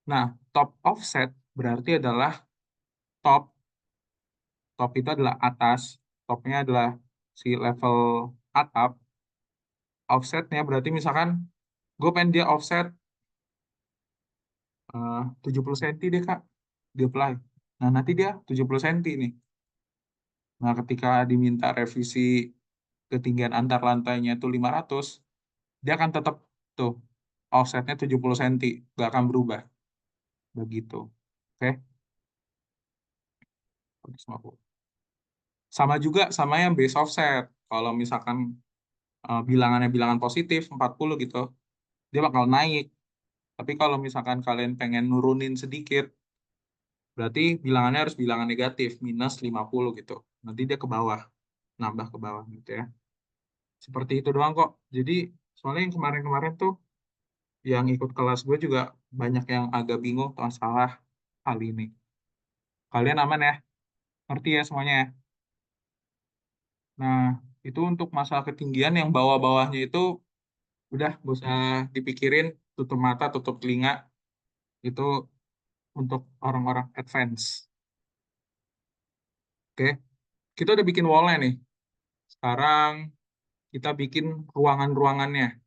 [SPEAKER 1] Nah, top offset berarti adalah top. Top itu adalah atas. Topnya adalah si level atap. Offsetnya berarti misalkan gue pengen dia offset 70 cm deh Kak, di apply. Nah, nanti dia 70 cm nih. Nah, ketika diminta revisi ketinggian antar lantainya itu 500, dia akan tetap tuh offsetnya 70 cm, nggak akan berubah. Begitu. Oke? 150. Sama juga sama yang base offset. Kalau misalkan bilangannya bilangan positif 40 gitu, dia bakal naik. Tapi kalau misalkan kalian pengen nurunin sedikit, berarti bilangannya harus bilangan negatif, minus 50 gitu. Nanti dia ke bawah, nambah ke bawah gitu ya. Seperti itu doang kok. Jadi, soalnya yang kemarin-kemarin tuh, yang ikut kelas gue juga banyak yang agak bingung masalah hal ini. Kalian aman ya? Ngerti ya semuanya ya? Nah, itu untuk masalah ketinggian yang bawah-bawahnya itu, udah gak usah dipikirin, tutup mata, tutup telinga. Itu untuk orang-orang advance. Oke, kita udah bikin wall-nya nih. Sekarang kita bikin ruangan-ruangannya.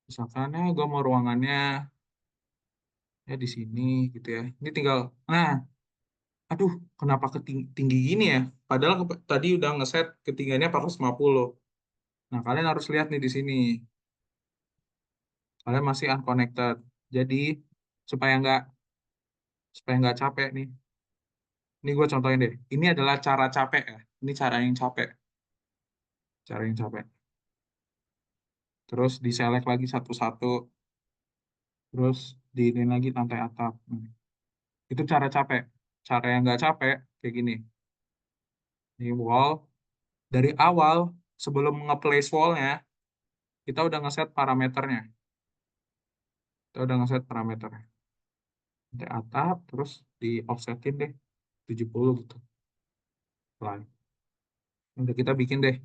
[SPEAKER 1] Misalkan ya gue mau ruangannya ya di sini gitu ya. Ini tinggal, nah, aduh, kenapa tinggi gini ya? Padahal tadi udah ngeset ketinggiannya 450. Nah, kalian harus lihat nih di sini. Kalian masih unconnected. Jadi, supaya nggak capek nih. Ini gue contohin deh. Ini adalah cara capek ya. Ini cara yang capek. Cara yang capek. Terus diselect lagi satu-satu. Terus ini lagi lantai atap. Itu cara capek. Cara yang nggak capek kayak gini. Ini wall. Dari awal, sebelum nge-place wall-nya, kita udah ngeset parameternya. Kita udah ngeset parameternya. Di atap, terus di offsetin deh. 70 gitu. Line. Udah kita bikin deh.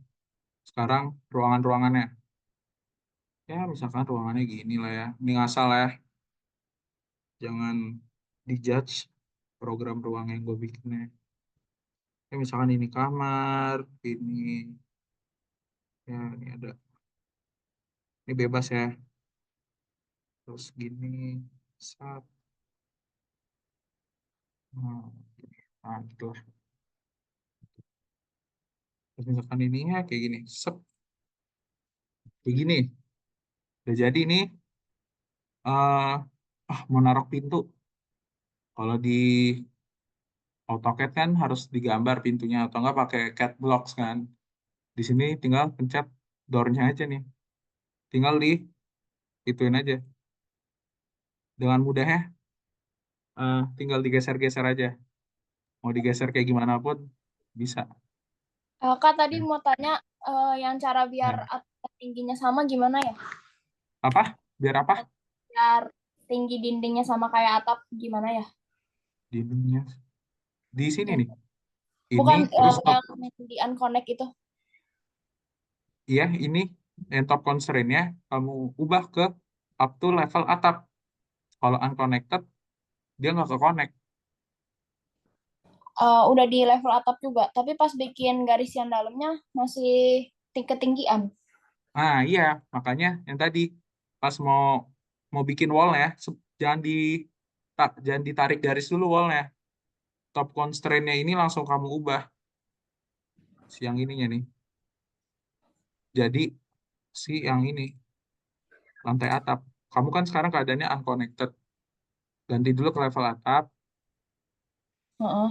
[SPEAKER 1] Sekarang ruangan-ruangannya. Ya, misalkan ruangannya gini lah ya. Ini ngasal ya. jangan dijudge program ruang yang gue bikinnya. Ya, misalkan ini kamar, ini ya ini ada, ini bebas ya. Terus gini, sat, nah gitu lah. Terus misalkan ini ya kayak gini, sep, kayak gini. Udah jadi nih, mau naruh pintu. Kalau di AutoCAD kan harus digambar pintunya atau enggak pakai cat blocks kan. Di sini tinggal pencet door-nya aja nih. Tinggal di ituin aja. Dengan mudah ya, tinggal digeser-geser aja. Mau digeser kayak gimana pun bisa.
[SPEAKER 5] Kak tadi
[SPEAKER 1] Ya.
[SPEAKER 5] mau tanya yang cara biar
[SPEAKER 1] Ya.
[SPEAKER 5] atap tingginya sama gimana ya?
[SPEAKER 1] Apa? Biar apa?
[SPEAKER 5] Biar tinggi dindingnya sama kayak atap gimana ya?
[SPEAKER 1] Dindingnya. Di sini nih. Ini
[SPEAKER 5] Bukan
[SPEAKER 1] terus top.
[SPEAKER 5] yang di unconnect itu.
[SPEAKER 1] Iya, ini yang top constraint-nya kamu ubah ke up to level atap. Kalau unconnected, dia nggak ke connect.
[SPEAKER 5] Udah di level atap juga, tapi pas bikin garis yang dalamnya masih ketinggian.
[SPEAKER 1] Nah, iya, makanya yang tadi pas mau bikin wall-nya, jangan ditarik garis dulu wall-nya. Top constraint-nya ini langsung kamu ubah. Yang ininya nih. Jadi si yang ini lantai atap. Kamu kan sekarang keadaannya unconnected. Ganti dulu ke level atap.
[SPEAKER 5] Heeh.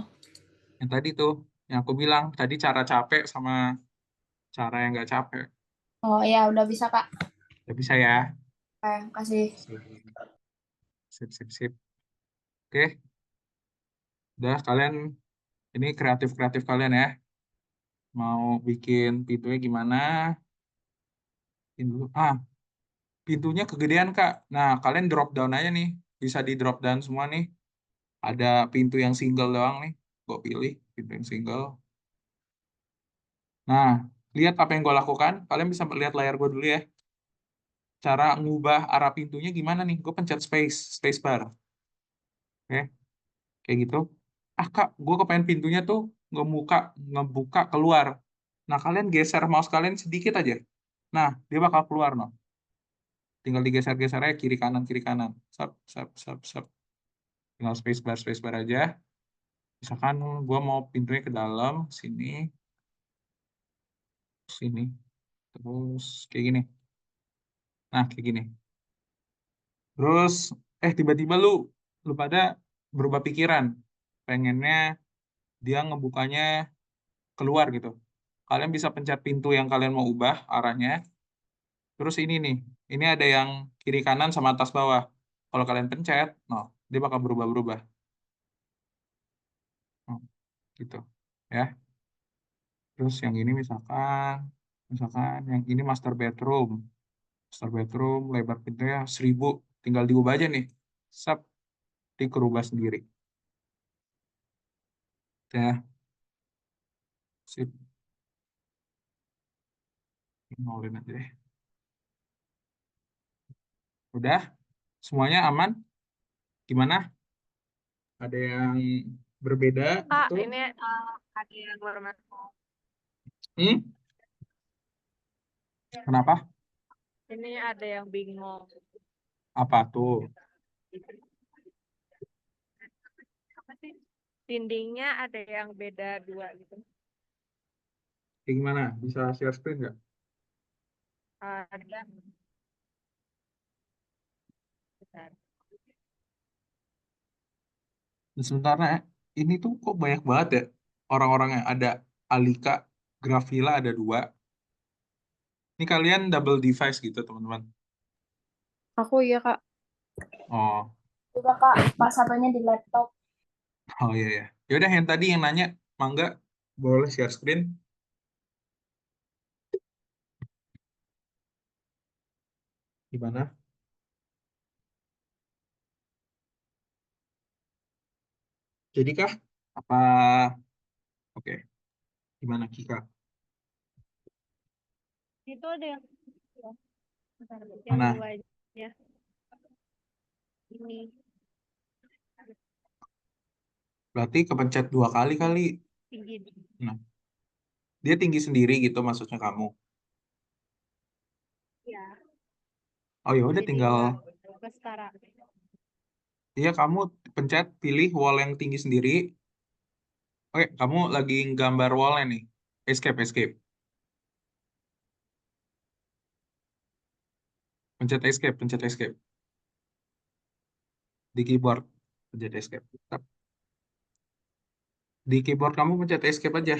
[SPEAKER 1] Yang tadi tuh, yang aku bilang tadi cara capek sama cara yang nggak capek.
[SPEAKER 5] Oh ya udah bisa Kak.
[SPEAKER 1] Ya bisa ya.
[SPEAKER 5] Kasih.
[SPEAKER 1] Sip, sip, sip. Oke, udah kalian ini kreatif-kreatif kalian ya. Mau bikin pintunya gimana? Bikin dulu. Pintunya kegedean, Kak. Nah, kalian drop down aja nih. Bisa di drop down semua nih. Ada pintu yang single doang nih. Gue pilih pintu yang single. Nah, lihat apa yang gue lakukan. Kalian bisa lihat layar gue dulu ya. Cara ngubah arah pintunya gimana nih? Gue pencet space bar. Oke, kayak gitu. Kak, gue kepengen pintunya tuh ngebuka keluar. Nah, kalian geser mouse kalian sedikit aja. Nah, dia bakal keluar, no. Tinggal digeser-geser aja kiri kanan. Sep, sep, sep, sep. Tinggal space bar aja. Misalkan gue mau pintunya ke dalam, sini, terus kayak gini. Nah, kayak gini. Terus, tiba-tiba lu pada berubah pikiran. Pengennya dia ngebukanya keluar gitu. Kalian bisa pencet pintu yang kalian mau ubah arahnya. Terus ini nih, ini ada yang kiri kanan sama atas bawah. Kalau kalian pencet, no, dia bakal berubah-berubah. Oh, gitu. Ya. Terus yang ini misalkan yang ini master bedroom. Master bedroom lebar pintunya 1000. Tinggal diubah aja nih. Sap, dikerubah sendiri. Ya, sip. Nolin aja deh. Udah, semuanya aman? Gimana? Ada yang berbeda
[SPEAKER 3] Kak,
[SPEAKER 1] gitu?
[SPEAKER 3] ini ada yang bermasuk.
[SPEAKER 1] Hmm? Kenapa?
[SPEAKER 3] Ini ada yang bingung.
[SPEAKER 1] Apa tuh?
[SPEAKER 3] Apa sih? Dindingnya ada yang beda dua gitu.
[SPEAKER 1] Kayak gimana? Bisa share screen nggak?
[SPEAKER 3] Ada. Bentar.
[SPEAKER 1] Dan sementara ini tuh kok banyak banget ya orang-orang yang ada Alika, Grafila ada 2. Ini kalian double device gitu teman-teman.
[SPEAKER 4] Aku iya, Kak.
[SPEAKER 1] Oh,
[SPEAKER 5] Juga Kak, pas satunya di laptop.
[SPEAKER 1] oh iya ya. Ya udah yang tadi yang nanya, mangga boleh share screen. Gimana? Jadikah? Apa? Oke. Gimana Kika?
[SPEAKER 3] Itu ada yang bentar, yang
[SPEAKER 1] Mana?
[SPEAKER 3] duanya ini.
[SPEAKER 1] Berarti kepencet 2 kali kali.
[SPEAKER 3] tinggi.
[SPEAKER 1] Nah, dia tinggi sendiri gitu maksudnya kamu.
[SPEAKER 3] Ya,
[SPEAKER 1] Oh ya udah
[SPEAKER 3] jadi
[SPEAKER 1] tinggal,
[SPEAKER 3] nggak setara.
[SPEAKER 1] iya kamu pencet pilih wall yang tinggi sendiri. Oke, kamu lagi gambar wallnya nih. Escape, escape. Pencet escape, pencet escape. Di keyboard, pencet escape. Tetap. Di keyboard kamu pencet escape aja.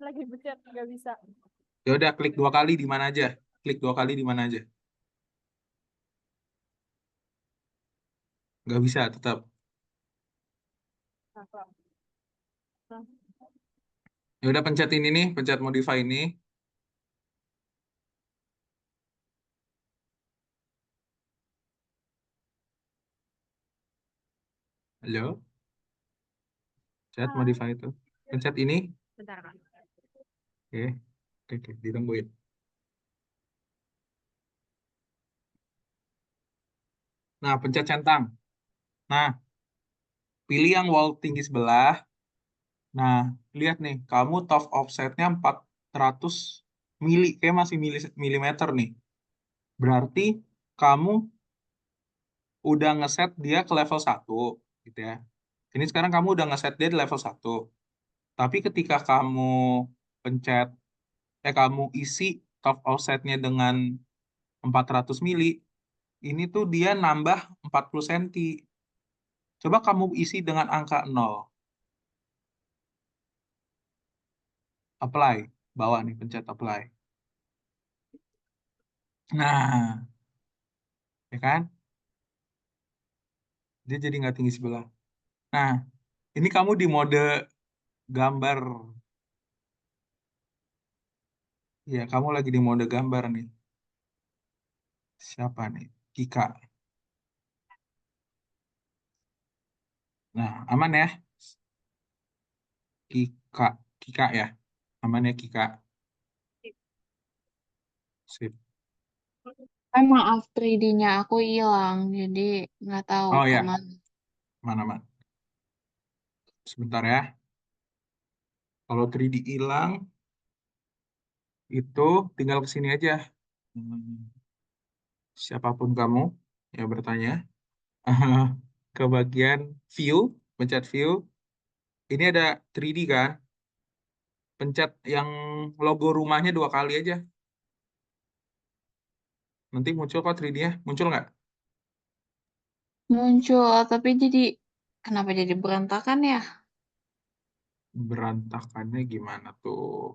[SPEAKER 3] Lagi pencet nggak bisa.
[SPEAKER 1] Ya udah klik 2 kali di mana aja. Klik 2 kali di mana aja. Nggak bisa tetap.
[SPEAKER 3] Nah, kok. Nah,
[SPEAKER 1] Ya udah pencet ini nih, pencet modify ini. Halo, pencet modify itu. Pencet ini.
[SPEAKER 3] bentar Kak.
[SPEAKER 1] Oke, oke, oke, ditungguin. Nah, pencet centang. Nah, pilih yang wall tinggi sebelah. Nah, lihat nih, kamu top offsetnya 400 mili, kayak masih milimeter nih. Berarti kamu udah ngeset dia ke level 1, gitu ya. Ini sekarang kamu udah ngeset dia di level 1. Tapi ketika kamu pencet, kamu isi top offsetnya dengan 400 mili, ini tuh dia nambah 40 cm. Coba kamu isi dengan angka 0. Apply. Bawah nih, pencet apply. Nah, ya kan? Dia jadi nggak tinggi sebelah. Nah, ini kamu di mode gambar. Ya, kamu lagi di mode gambar nih. Siapa nih? Kika. Nah, aman ya? Kika. Kika ya? Aman ya, Kika? Sip.
[SPEAKER 2] Maaf 3D-nya aku hilang, jadi nggak tahu
[SPEAKER 1] Oh ya,
[SPEAKER 2] kemana.
[SPEAKER 1] aman-aman. Sebentar ya. Kalau 3D hilang, itu tinggal ke sini aja. Hmm, Siapapun kamu yang bertanya, ke bagian view, pencet view. Ini ada 3D kan? Pencet yang logo rumahnya 2 kali aja. Nanti muncul kok 3D-nya. Muncul nggak?
[SPEAKER 2] Muncul, tapi kenapa jadi berantakan ya?
[SPEAKER 1] Berantakannya gimana tuh?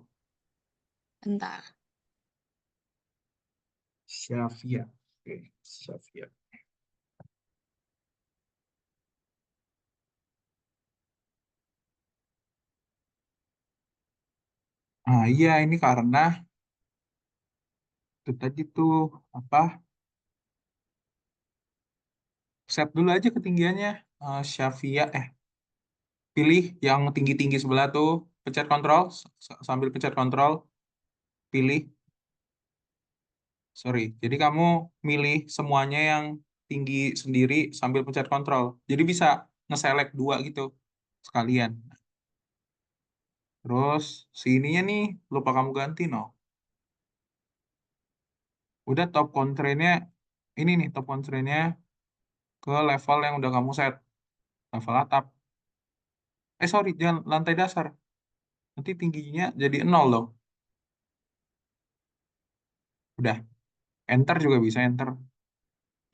[SPEAKER 2] Bentar.
[SPEAKER 1] Syafia. Oke, Syafia. Ah iya, ini karena itu tadi tuh apa? Set dulu aja ketinggiannya. Syafia, pilih yang tinggi-tinggi sebelah tuh. Pencet kontrol, sambil pencet kontrol, pilih. Sorry, jadi kamu milih semuanya yang tinggi sendiri sambil pencet kontrol. Jadi bisa nge-select 2 gitu sekalian. Terus si ininya nih lupa kamu ganti no. Udah top constraint-nya ini nih top constraint-nya ke level yang udah kamu set. Level atap. Sorry, jangan lantai dasar. Nanti tingginya jadi 0 loh. Udah, enter juga bisa enter.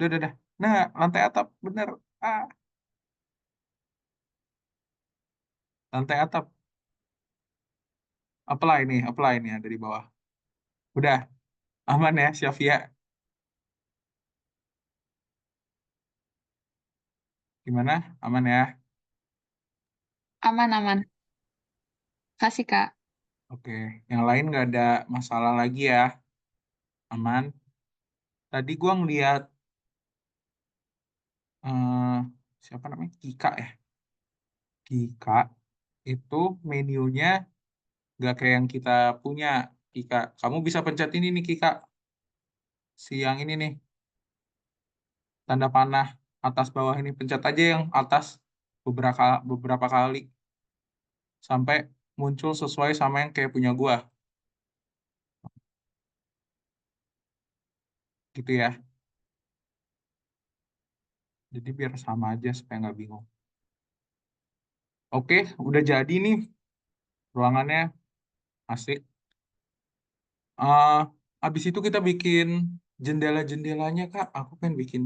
[SPEAKER 1] Udah. Nah, lantai atap bener. Ah, lantai atap. Apply nih ada di bawah. Udah, aman ya, Syafia. Gimana? Aman ya?
[SPEAKER 2] Aman. Kasih, Kak.
[SPEAKER 1] Oke, yang lain nggak ada masalah lagi ya. Aman. Tadi gua ngeliat eh, siapa namanya? Kika ya. Kika itu menunya nggak kayak yang kita punya. Kika, kamu bisa pencet ini nih Kika. Si yang ini nih, tanda panah atas bawah ini, pencet aja yang atas beberapa kali sampai muncul sesuai sama yang kayak punya gua, gitu ya. Jadi biar sama aja supaya nggak bingung. Oke, udah jadi nih ruangannya, asik. Eh, Abis itu kita bikin jendela-jendelanya, Kak. Aku pengen bikin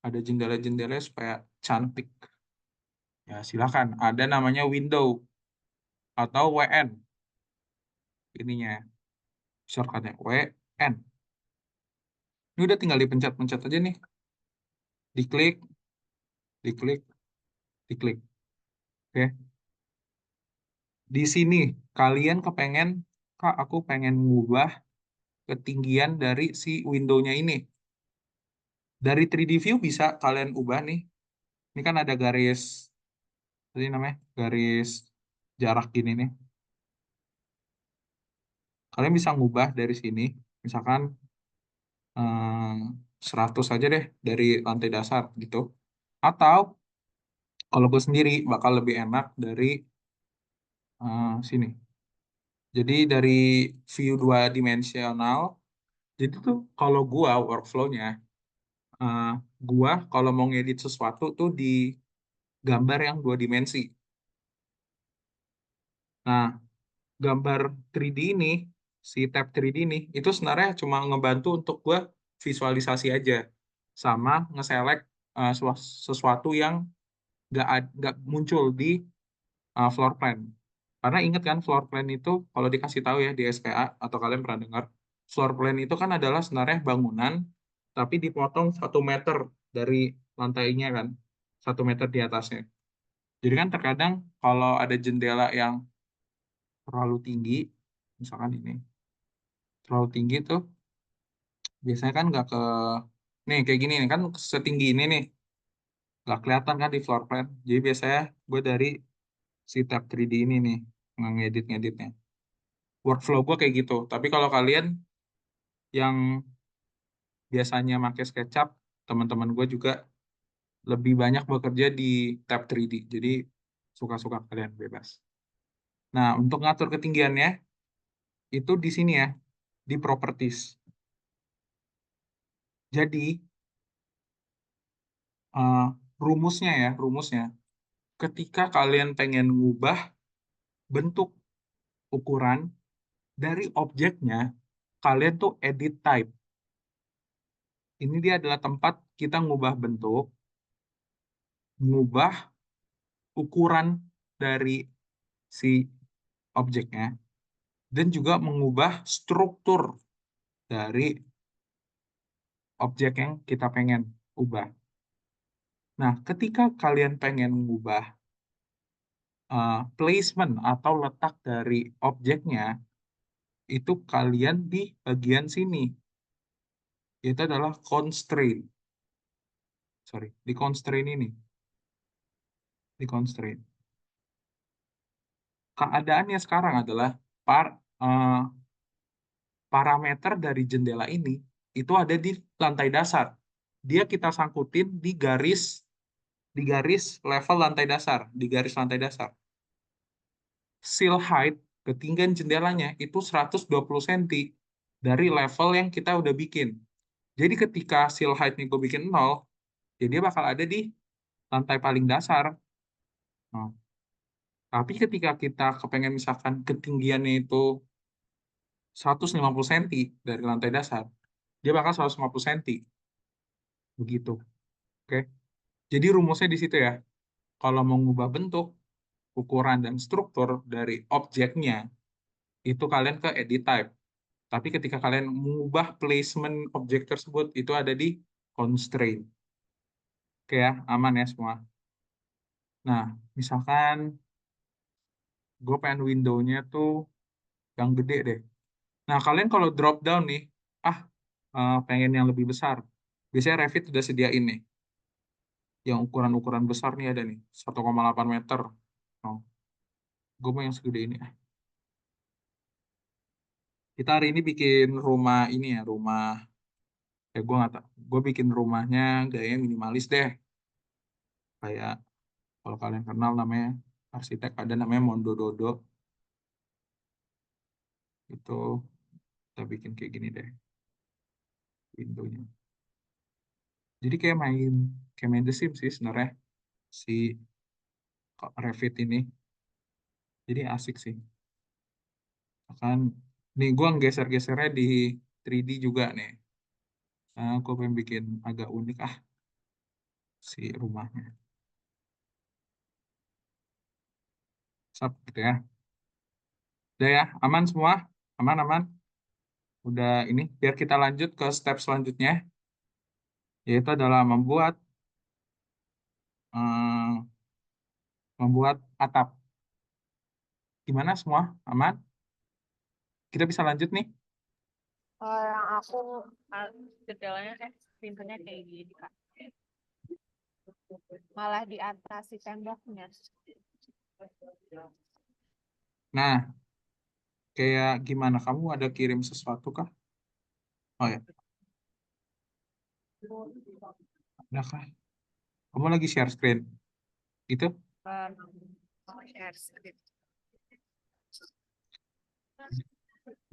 [SPEAKER 1] ada jendela-jendela supaya cantik. Ya, silakan. Ada namanya window atau WN ininya, shortcutnya WN. Ini udah tinggal dipencet-pencet aja nih. Diklik, diklik, diklik. Oke. Di sini kalian kepengen, Kak, aku pengen ngubah ketinggian dari si window-nya ini. Dari 3D view bisa kalian ubah nih. Ini kan ada garis, tadi namanya garis jarak gini nih. Kalian bisa ngubah dari sini, misalkan 100 aja deh dari lantai dasar gitu. Atau kalau gue sendiri bakal lebih enak dari sini. Jadi dari view 2 dimensional, jadi tuh kalau gua workflow-nya, eh, gua kalau mau ngedit sesuatu tuh di gambar yang 2 dimensi. Nah, gambar 3D ini, si tab 3D ini, itu sebenarnya cuma ngebantu untuk gue visualisasi aja. Sama nge-select sesuatu yang nggak muncul di floor plan. Karena ingat kan, floor plan itu, kalau dikasih tahu ya di SPA, atau kalian pernah dengar, floor plan itu kan adalah sebenarnya bangunan, tapi dipotong 1 meter dari lantainya kan, 1 meter di atasnya. Jadi kan terkadang kalau ada jendela yang terlalu tinggi, misalkan ini terlalu tinggi tuh biasanya kan nggak ke, nih kayak gini nih kan setinggi ini nih, nggak kelihatan kan di floor plan. Jadi biasanya gue dari si tab 3D ini nih ngedit-ngeditnya, workflow gue kayak gitu. Tapi kalau kalian yang biasanya pakai SketchUp, teman-teman gue juga lebih banyak bekerja di tab 3D, jadi suka-suka kalian bebas. Nah, untuk ngatur ketinggiannya itu di sini ya, di properties. Jadi eh, rumusnya, ketika kalian pengen ngubah bentuk ukuran dari objeknya, kalian tuh edit type. Ini dia adalah tempat kita ngubah bentuk, ngubah ukuran dari si objeknya, dan juga mengubah struktur dari objek yang kita pengen ubah. Nah, ketika kalian pengen ngubah placement atau letak dari objeknya, itu kalian di bagian sini. Itu adalah constraint. Sorry, di constraint ini. Di constraint. Keadaannya sekarang adalah eh, parameter dari jendela ini itu ada di lantai dasar. Dia kita sangkutin di garis level lantai dasar, di garis lantai dasar. Seal height, ketinggian jendelanya itu 120 cm dari level yang kita udah bikin. Jadi ketika seal height-nya gue bikin 0, ya dia bakal ada di lantai paling dasar. Nah, tapi ketika kita kepengen misalkan ketinggiannya itu 150 cm dari lantai dasar, dia bakal 150 cm. Begitu. Oke. Jadi rumusnya di situ ya. Kalau mau mengubah bentuk, ukuran, dan struktur dari objeknya, itu kalian ke edit type. Tapi ketika kalian mengubah placement objek tersebut, itu ada di constraint. Oke ya, aman ya semua. Nah, misalkan gue pengen window-nya tuh yang gede deh. Nah, kalian kalau drop down nih, ah pengen yang lebih besar. Biasanya Revit udah sediain nih. Yang ukuran-ukuran besar nih ada nih, 1,8 meter. Oh, gue mau yang segede ini. Kita hari ini bikin rumah ini ya, rumah, ya gue nggak tahu. Gue bikin rumahnya gaya minimalis deh. Kayak kalau kalian kenal namanya arsitek ada namanya Mondo Dodo. Itu kita bikin kayak gini deh pintunya. Jadi kayak main The Sims sih sebenarnya si Revit ini. Jadi asik sih. Akan nih gua geser-gesernya di 3D juga nih. Nah, aku pengen bikin agak unik si rumahnya. Sap gitu ya. Udah ya, aman semua? Aman-aman? Udah ini, biar kita lanjut ke step selanjutnya, yaitu adalah eh, membuat atap. Gimana semua? Aman? Kita bisa lanjut nih?
[SPEAKER 3] Kalau yang aku detailnya pintunya kayak gini Kak. Malah di atas si temboknya.
[SPEAKER 1] Nah, kayak gimana? Kamu ada kirim sesuatu kah? Oh ya, ada kah? Kamu lagi share screen? Gitu?
[SPEAKER 3] Mau share screen.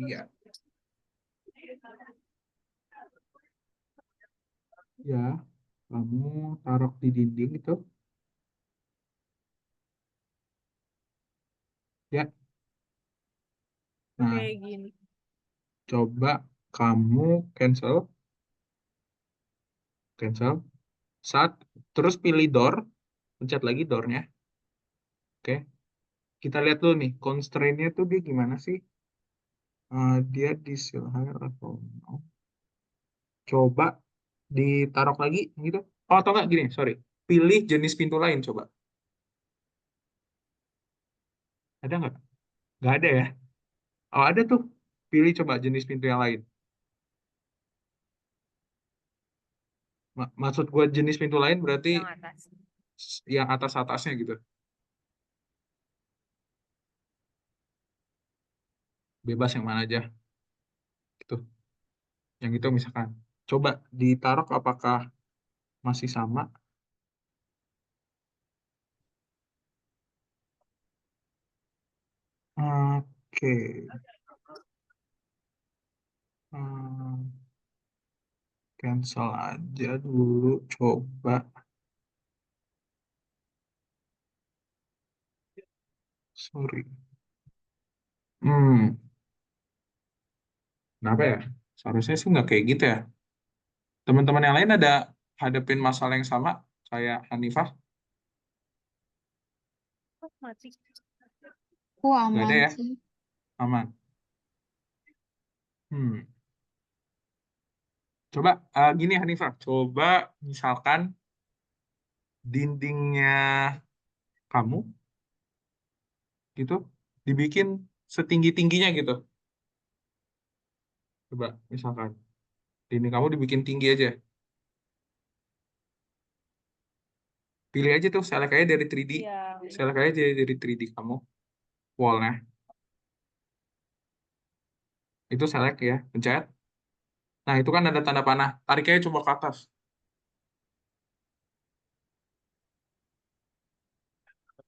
[SPEAKER 1] Iya. Ya, kamu taruh di dinding itu. Ya, nah
[SPEAKER 3] Kayak gini.
[SPEAKER 1] coba kamu cancel. Saat terus pilih door, pencet lagi doornya. Oke, kita lihat dulu nih, constraint-nya tuh dia gimana sih? Dia di seal higher level. No. Coba ditaruh lagi gitu. Oh, atau enggak gini, sorry. Pilih jenis pintu lain coba. Ada nggak? Nggak ada ya? Oh, ada tuh. Pilih coba jenis pintu yang lain. Maksud gue jenis pintu lain berarti
[SPEAKER 3] Yang atas.
[SPEAKER 1] yang atas-atasnya gitu. Bebas yang mana aja. Gitu. Yang itu misalkan. Coba ditaruh apakah masih sama. Oke. Hmm, cancel aja dulu. Coba. Sorry. Hmm, kenapa ya? Seharusnya sih nggak kayak gitu ya. Teman-teman yang lain ada hadapin masalah yang sama kayak Hanifah?
[SPEAKER 3] Oh, mati.
[SPEAKER 2] Aku
[SPEAKER 1] Nggak ada
[SPEAKER 2] aman
[SPEAKER 1] ya?
[SPEAKER 2] sih.
[SPEAKER 1] Aman. Hmm. Coba gini Hanifah, coba misalkan dindingnya kamu gitu dibikin setinggi-tingginya gitu. Coba misalkan dinding kamu dibikin tinggi aja. Pilih aja tuh, select aja dari 3D.
[SPEAKER 3] Iya.
[SPEAKER 1] Select aja dari 3D kamu, wallnya. Itu select ya, pencet. Nah, itu kan ada tanda panah. Tarik aja coba ke atas.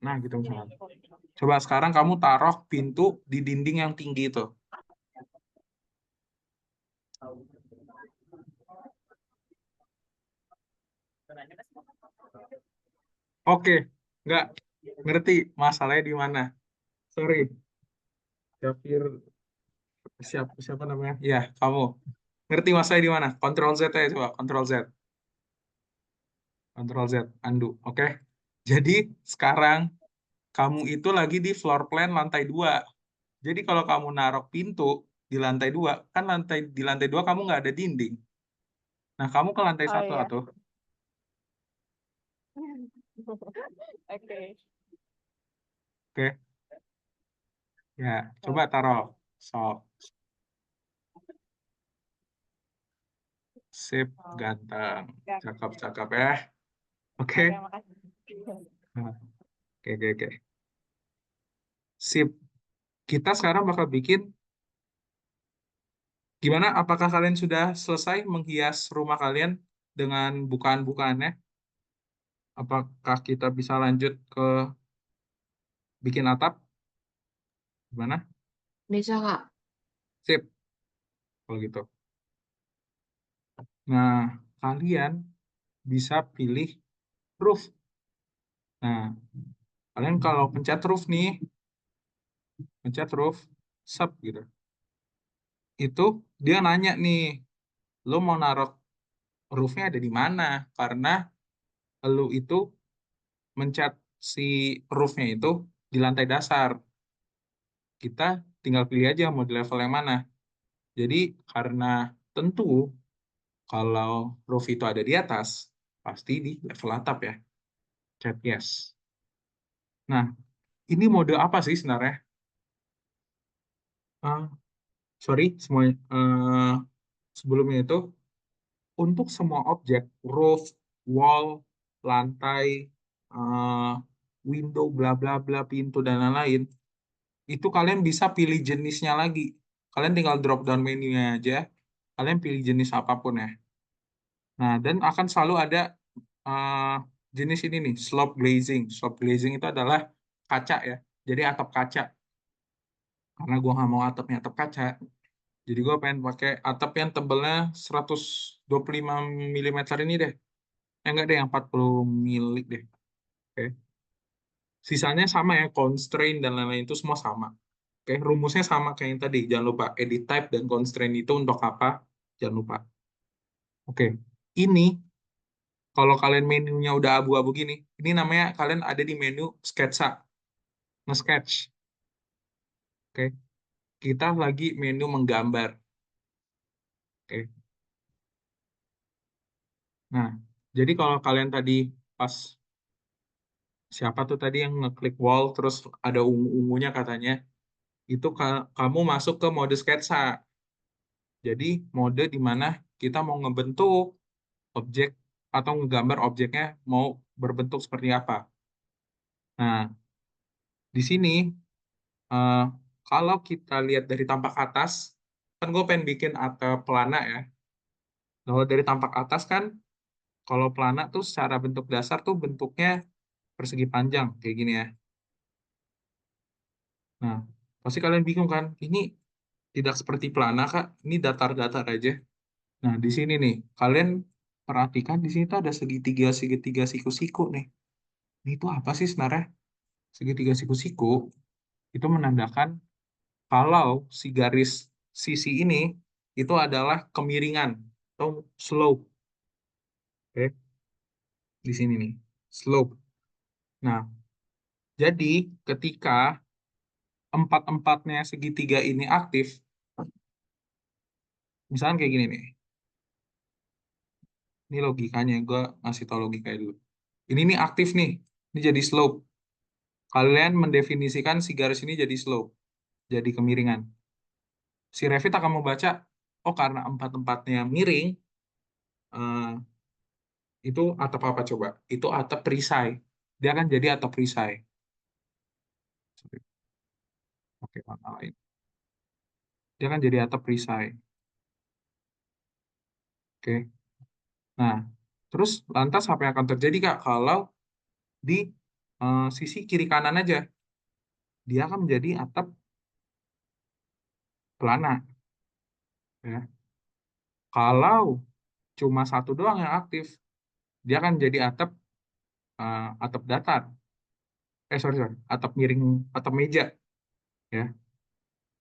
[SPEAKER 1] Nah, gitu misalkan. Coba sekarang kamu taruh pintu di dinding yang tinggi itu. Oke, nggak ngerti masalahnya di mana. Sorry, Syafir, siapa namanya? Ya, kamu. Ngerti masalahnya di mana? Control Z aja coba, Control Z. Control Z, undo. Oke. Jadi sekarang kamu itu lagi di floor plan lantai 2. Jadi kalau kamu naruh pintu di lantai 2, kan di lantai 2 kamu nggak ada dinding. Nah, kamu ke lantai
[SPEAKER 3] Oh
[SPEAKER 1] 1
[SPEAKER 3] iya.
[SPEAKER 1] atau?
[SPEAKER 3] Oke.
[SPEAKER 1] Oke. Ya, coba taruh. So, sip, ganteng.
[SPEAKER 3] Ya.
[SPEAKER 1] Cakep-cakep ya. Oke.
[SPEAKER 3] Oke, makasih.
[SPEAKER 1] Nah, oke, oke, oke. Sip. Kita sekarang bakal bikin gimana? Apakah kalian sudah selesai menghias rumah kalian dengan bukaan-bukaannya? Apakah kita bisa lanjut ke bikin atap? Gimana?
[SPEAKER 2] Bisa, Kak.
[SPEAKER 1] Sip, kalau gitu. Nah, kalian bisa pilih roof. Nah, kalian kalau pencet roof nih, pencet roof, sub gitu. Itu dia nanya nih, lo mau naruh roofnya ada di mana? Karena lo itu mencet si roofnya itu di lantai dasar. Kita tinggal pilih aja mau di level yang mana. Jadi karena tentu kalau roof itu ada di atas, pasti di level atap ya. Chat yes. Nah, ini mode apa sih sebenarnya? Ah, sorry, semua sebelumnya itu untuk semua objek, roof, wall, lantai, eh, window, bla bla bla, pintu dan lain-lain, itu kalian bisa pilih jenisnya lagi. Kalian tinggal drop down menunya aja, kalian pilih jenis apapun ya. Nah, dan akan selalu ada eh, jenis ini nih, slope glazing. Slope glazing itu adalah kaca ya, jadi atap kaca. Karena gue nggak mau atapnya atap kaca, jadi gue pengen pakai atap yang tebelnya 125 mm ini deh. Enggak deh, yang 40 mili deh. Oke. Sisanya sama ya, constraint dan lain-lain itu semua sama. Oke, rumusnya sama kayak yang tadi. Jangan lupa, edit type dan constraint itu untuk apa? Jangan lupa. Oke, ini kalau kalian menunya udah abu-abu gini, ini namanya kalian ada di menu sketsa, nge-sketch. Oke, kita lagi menu menggambar. Oke, nah, jadi kalau kalian tadi pas siapa tuh tadi yang ngeklik wall terus ada ungu-ungunya katanya, itu kamu masuk ke mode sketsa. Jadi mode di mana kita mau ngebentuk objek atau ngegambar objeknya mau berbentuk seperti apa. Nah, di sini eh, kalau kita lihat dari tampak atas, kan gue pengen bikin atap pelana ya. Kalau dari tampak atas kan, kalau pelana tuh secara bentuk dasar tuh bentuknya persegi panjang kayak gini ya. Nah, pasti kalian bingung kan, ini tidak seperti pelana Kak, ini datar-datar aja. Nah, di sini nih, kalian perhatikan di sini tuh ada segitiga-segitiga siku-siku nih. Ini tuh apa sih sebenarnya? Segitiga siku-siku itu menandakan kalau si garis sisi ini itu adalah kemiringan atau slope. Oke, di sini nih, slope. Nah, jadi ketika empat-empatnya segitiga ini aktif, misalnya kayak gini nih. Ini logikanya, gue ngasih tau logikanya dulu. Ini nih aktif nih, ini jadi slope. Kalian mendefinisikan si garis ini jadi slope, jadi kemiringan. Si Revit akan membaca, oh karena empat-empatnya miring, eh, itu atap apa coba? Itu atap perisai. Dia akan jadi atap perisai. Sorry, pakai warna lain. Dia akan jadi atap perisai. Oke. Nah, terus lantas apa yang akan terjadi Kak kalau di sisi kiri kanan aja? Dia akan menjadi atap pelana. Ya. Kalau cuma satu doang yang aktif, dia akan jadi atap datar. Sorry, atap miring, atap meja, ya.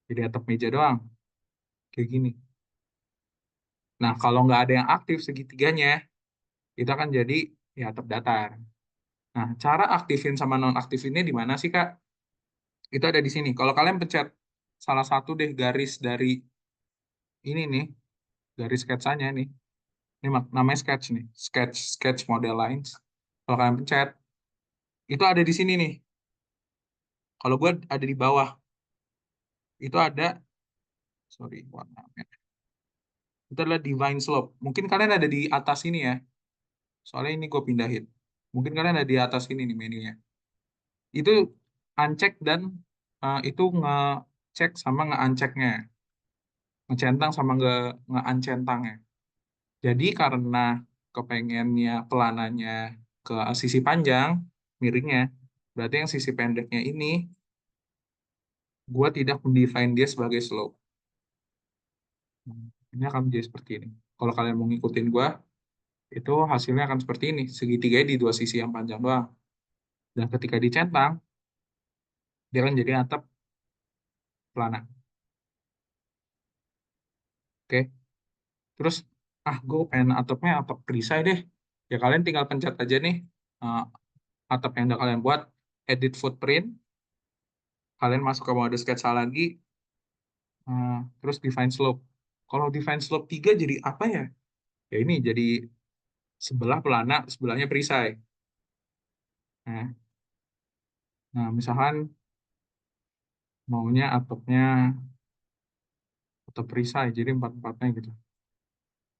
[SPEAKER 1] Jadi atap meja doang, kayak gini. Nah, kalau nggak ada yang aktif segitiganya, itu akan jadi ya atap datar. Nah, cara aktifin sama nonaktifinnya di mana sih, Kak? Itu ada di sini. Kalau kalian pencet salah satu deh garis dari ini nih, garis sketsanya nih. Ini namanya sketch nih, sketch model lines. Kalau kalian pencet, itu ada di sini nih. Kalau gue ada di bawah, itu ada, sorry, warna merah. Itu adalah divine slope. Mungkin kalian ada di atas ini ya. Soalnya ini gue pindahin. Mungkin kalian ada di atas ini nih menunya. Itu uncheck dan itu ngecek sama nge-unchecknya. Ngecentang sama nge-uncentangnya. Jadi karena kepengennya pelananya ke sisi panjang miringnya, berarti yang sisi pendeknya ini gua tidak mendefine dia sebagai slope. Ini akan menjadi seperti ini. Kalau kalian mau ngikutin gua, itu hasilnya akan seperti ini. Segitiganya di dua sisi yang panjang doang. Dan ketika dicentang, dia akan jadi atap pelana. Oke. Terus, gue pengen atapnya atap perisai deh. Ya kalian tinggal pencet aja nih eh, atap yang udah kalian buat, edit footprint. Kalian masuk ke mode sketsa lagi, terus define slope. Kalau define slope 3 jadi apa ya? Ya ini jadi sebelah pelana, sebelahnya perisai. Nah, misalkan maunya atapnya atap perisai, jadi empat-empatnya gitu.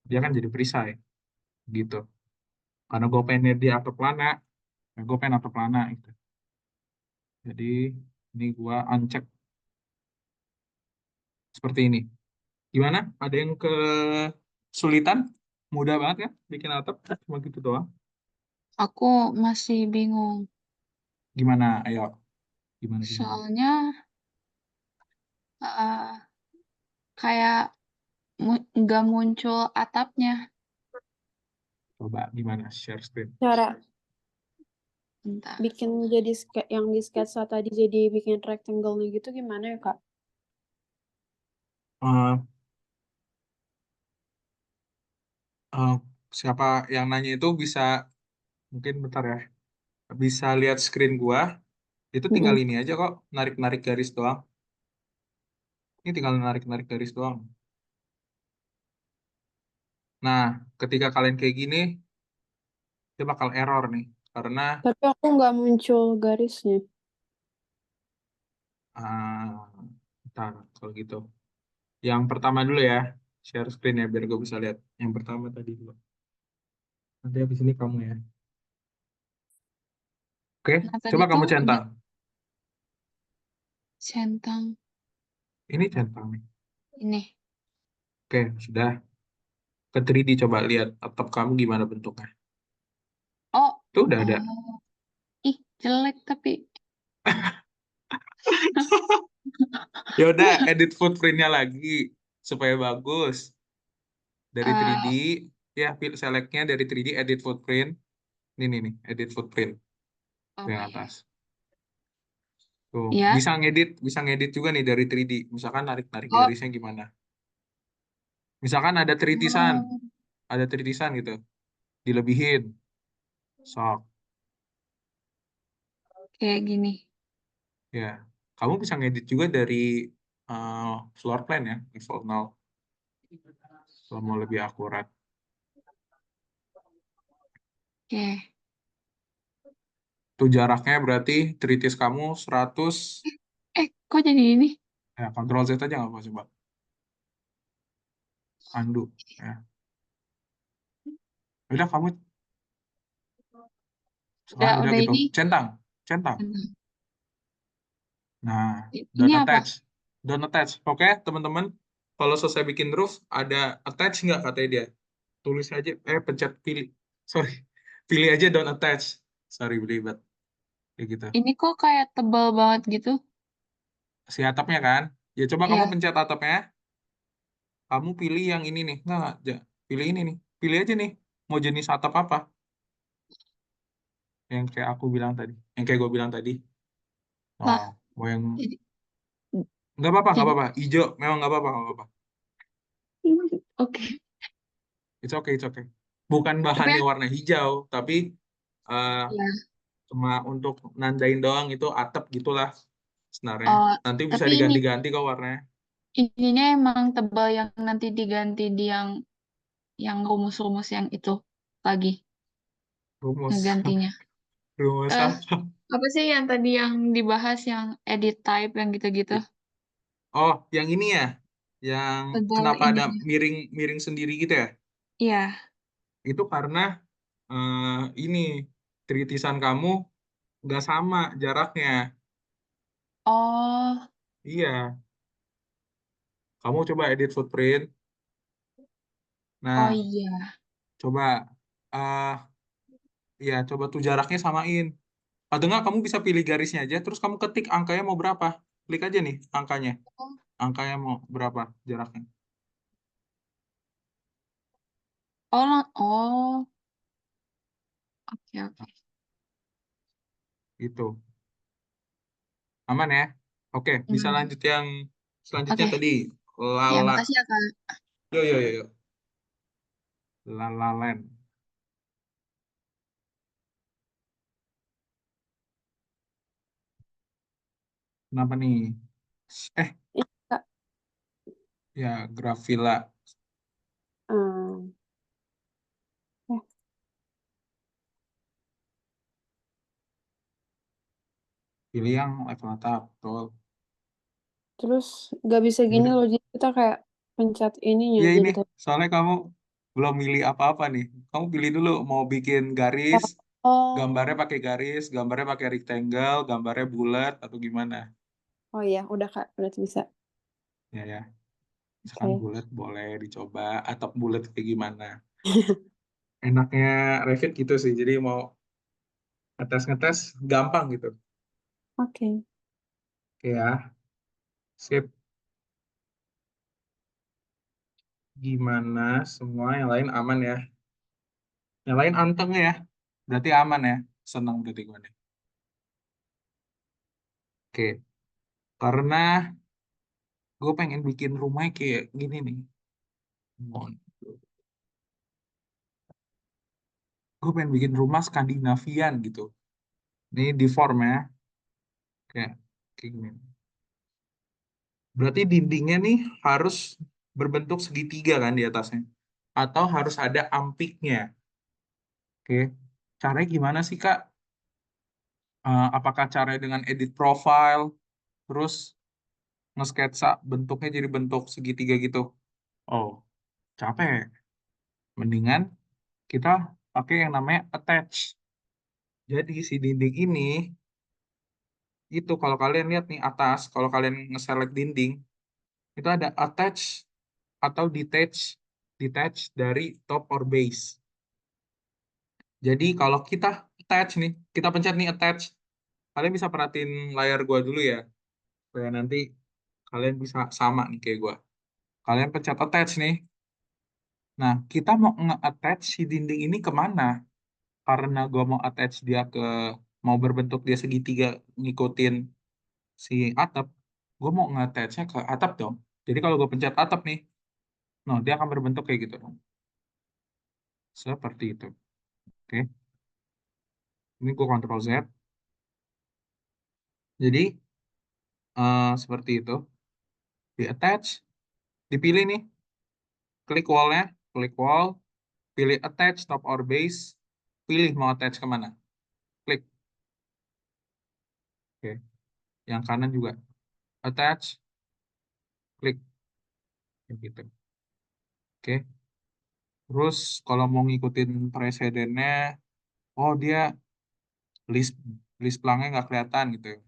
[SPEAKER 1] Dia kan jadi perisai, gitu. Karena gue pengen di atap pelana, gue pengen atap pelana gitu. Jadi ini gue uncheck seperti ini. Gimana? Ada yang kesulitan? Mudah banget ya bikin atap, cuma gitu doang.
[SPEAKER 2] Aku masih bingung.
[SPEAKER 1] Gimana? Ayo, gimana?
[SPEAKER 2] Soalnya eh, kayak nggak muncul atapnya.
[SPEAKER 1] Coba gimana? Share screen.
[SPEAKER 4] Cara
[SPEAKER 2] Bentar.
[SPEAKER 4] bikin jadi yang di sketsa tadi jadi bikin rectangle-nya gitu gimana ya, Kak?
[SPEAKER 1] Eh, eh, siapa yang nanya itu bisa, mungkin bentar ya, bisa lihat screen gua, itu tinggal
[SPEAKER 4] Mm-mm.
[SPEAKER 1] ini aja kok, narik-narik garis doang. Ini tinggal narik-narik garis doang. Nah, ketika kalian kayak gini, dia bakal error nih. Karena,
[SPEAKER 4] Tapi aku nggak muncul garisnya.
[SPEAKER 1] ah, bentar, kalau gitu. Yang pertama dulu ya, share screen ya, biar gue bisa lihat. Yang pertama tadi dulu. Nanti habis ini kamu ya. Oke,
[SPEAKER 2] Nah, tadi
[SPEAKER 1] coba
[SPEAKER 2] tuh
[SPEAKER 1] kamu centang.
[SPEAKER 2] centang
[SPEAKER 1] Ini centang nih.
[SPEAKER 2] ini.
[SPEAKER 1] Oke, sudah. Ke 3D coba lihat atap kamu gimana bentuknya.
[SPEAKER 2] Oh,
[SPEAKER 1] Itu udah ada.
[SPEAKER 2] oh, ih jelek tapi
[SPEAKER 1] Ya udah, edit footprintnya lagi supaya bagus. Dari 3D,
[SPEAKER 2] eh
[SPEAKER 1] ya selectnya dari 3D edit footprint. Ini nih, edit footprint yang
[SPEAKER 2] oke.
[SPEAKER 1] atas. Tuh,
[SPEAKER 2] Ya.
[SPEAKER 1] bisa ngedit juga nih dari 3D. Misalkan narik-narik
[SPEAKER 2] Oh,
[SPEAKER 1] garisnya gimana. Misalkan
[SPEAKER 2] oh,
[SPEAKER 1] ada tritisan gitu, dilebihin, sok.
[SPEAKER 2] kayak gini.
[SPEAKER 1] Ya, kamu bisa ngedit juga dari eh, floor plan ya, level 0, kalau mau lebih akurat.
[SPEAKER 2] Oke.
[SPEAKER 1] Tuh jaraknya berarti tritis kamu 100,
[SPEAKER 2] Kok jadi ini?
[SPEAKER 1] ya Ctrl Z aja nggak apa coba. Undo, ya. Udah kamu,
[SPEAKER 2] Udah,
[SPEAKER 1] sekarang udah
[SPEAKER 2] udah
[SPEAKER 1] gitu.
[SPEAKER 2] ini.
[SPEAKER 1] Centang, centang.
[SPEAKER 2] Hmm.
[SPEAKER 1] Nah,
[SPEAKER 2] Ini
[SPEAKER 1] don't
[SPEAKER 2] apa?
[SPEAKER 1] attach. Don't attach. Oke, teman-teman. Kalau selesai bikin roof, ada attach nggak katanya dia? Tulis aja, pencet pilih. Sorry, pilih aja don't attach. Sorry, belibet. Kayak gitu.
[SPEAKER 2] Ini kok kayak tebal banget gitu?
[SPEAKER 1] Si atapnya kan? Ya coba kamu
[SPEAKER 2] Ya.
[SPEAKER 1] pencet atapnya. Kamu pilih yang ini nih. Nggak. Pilih ini nih. Pilih aja nih. Mau jenis atap apa? Yang kayak aku bilang tadi. Yang kayak gue bilang tadi.
[SPEAKER 2] Lah,
[SPEAKER 1] Oh, mau yang...
[SPEAKER 2] jadi,
[SPEAKER 1] Nggak
[SPEAKER 2] jadi
[SPEAKER 1] apa-apa. Hijau, memang nggak apa-apa.
[SPEAKER 2] oke.
[SPEAKER 1] It's okay. Bukan
[SPEAKER 2] Tapi
[SPEAKER 1] bahannya warna hijau, tapi eh,
[SPEAKER 2] ya.
[SPEAKER 1] cuma untuk nandain doang itu atap gitulah sebenarnya.
[SPEAKER 2] Oh,
[SPEAKER 1] Nanti bisa
[SPEAKER 2] tapi
[SPEAKER 1] diganti-ganti kok warnanya.
[SPEAKER 2] ininya emang tebal yang nanti diganti di yang rumus-rumus yang itu lagi
[SPEAKER 1] Rumus,
[SPEAKER 2] ngegantinya.
[SPEAKER 1] rumus
[SPEAKER 2] Eh,
[SPEAKER 1] apa?
[SPEAKER 2] apa sih yang tadi yang dibahas yang edit type yang gitu-gitu?
[SPEAKER 1] Oh, yang ini ya, yang
[SPEAKER 2] Tebal
[SPEAKER 1] kenapa ada
[SPEAKER 2] ininya.
[SPEAKER 1] miring-miring sendiri gitu ya?
[SPEAKER 2] Iya.
[SPEAKER 1] Itu karena eh, ini tritisan kamu nggak sama jaraknya.
[SPEAKER 2] Oh,
[SPEAKER 1] Iya, kamu coba edit footprint.
[SPEAKER 2] oh
[SPEAKER 1] Nah,
[SPEAKER 2] iya.
[SPEAKER 1] coba eh, ya coba tuh jaraknya samain. Atau enggak kamu bisa pilih garisnya aja, terus kamu ketik angkanya mau berapa. Klik aja nih angkanya. Angkanya mau berapa jaraknya.
[SPEAKER 2] Oh, oke, oke.
[SPEAKER 1] Gitu. Aman ya? Oke, bisa
[SPEAKER 2] Hmm.
[SPEAKER 1] lanjut yang selanjutnya
[SPEAKER 2] Oke,
[SPEAKER 1] tadi.
[SPEAKER 2] ya
[SPEAKER 1] Lala.
[SPEAKER 2] makasih ya Kak.
[SPEAKER 1] Yo yo yo yo. Lala Land. Kenapa nih? Eh,
[SPEAKER 4] Ini Kak,
[SPEAKER 1] ya Grafila.
[SPEAKER 4] eh, ya.
[SPEAKER 1] Pilih yang level atas. Betul.
[SPEAKER 4] Terus gak bisa
[SPEAKER 1] Ya
[SPEAKER 4] gini
[SPEAKER 1] udah.
[SPEAKER 4] loh, jadi kita kayak pencet ininya
[SPEAKER 1] Ya ini,
[SPEAKER 4] jadi kayak
[SPEAKER 1] soalnya kamu belum milih apa-apa nih. Kamu pilih dulu mau bikin garis, gambarnya
[SPEAKER 4] oh
[SPEAKER 1] pakai garis, gambarnya pakai rectangle, gambarnya bulat atau gimana.
[SPEAKER 4] oh iya udah Kak, berarti bisa.
[SPEAKER 1] Ya ya, misalkan
[SPEAKER 4] Oke.
[SPEAKER 1] bulat boleh dicoba atau bulat kayak gimana. Enaknya Revit gitu sih. Jadi mau ngetes-ngetes gampang gitu.
[SPEAKER 4] Oke.
[SPEAKER 1] Oke ya, sip. Gimana semua yang lain aman ya? Yang lain anteng ya? Berarti aman ya? Senang berarti gue nih. Oke, karena gue pengen bikin rumah kayak gini nih. Gue pengen bikin rumah Skandinavian gitu. Ini di form ya, kayak kayak gini. Berarti dindingnya nih harus berbentuk segitiga kan di atasnya. Atau harus ada ampiknya. Oke, caranya gimana sih Kak? Apakah caranya dengan edit profile, terus nge-sketsa bentuknya jadi bentuk segitiga gitu? Oh, capek. Mendingan kita pakai yang namanya attach. Jadi si dinding ini, itu kalau kalian lihat nih atas, kalau kalian nge-select dinding, itu ada attach atau detach, detach dari top or base. Jadi kalau kita attach nih, kita pencet nih attach, kalian bisa perhatiin layar gua dulu ya, supaya nanti kalian bisa sama nih kayak gua. Kalian pencet attach nih. Nah, kita mau nge-attach si dinding ini kemana? Karena gua mau attach dia ke, mau berbentuk dia segitiga ngikutin si atap, gue mau nge-attach-nya ke atap dong. Jadi kalau gue pencet atap nih, no, dia akan berbentuk kayak gitu dong. Seperti itu. Oke, ini gue Ctrl Z. Jadi seperti itu. Di attach, dipilih nih, klik wall-nya, klik wall, pilih attach top or base, pilih mau attach kemana. Klik. Oke, yang kanan juga attach, klik kayak gitu. Oke. Terus kalau mau ngikutin presidennya, oh dia list list pelangnya nggak kelihatan gitu ya.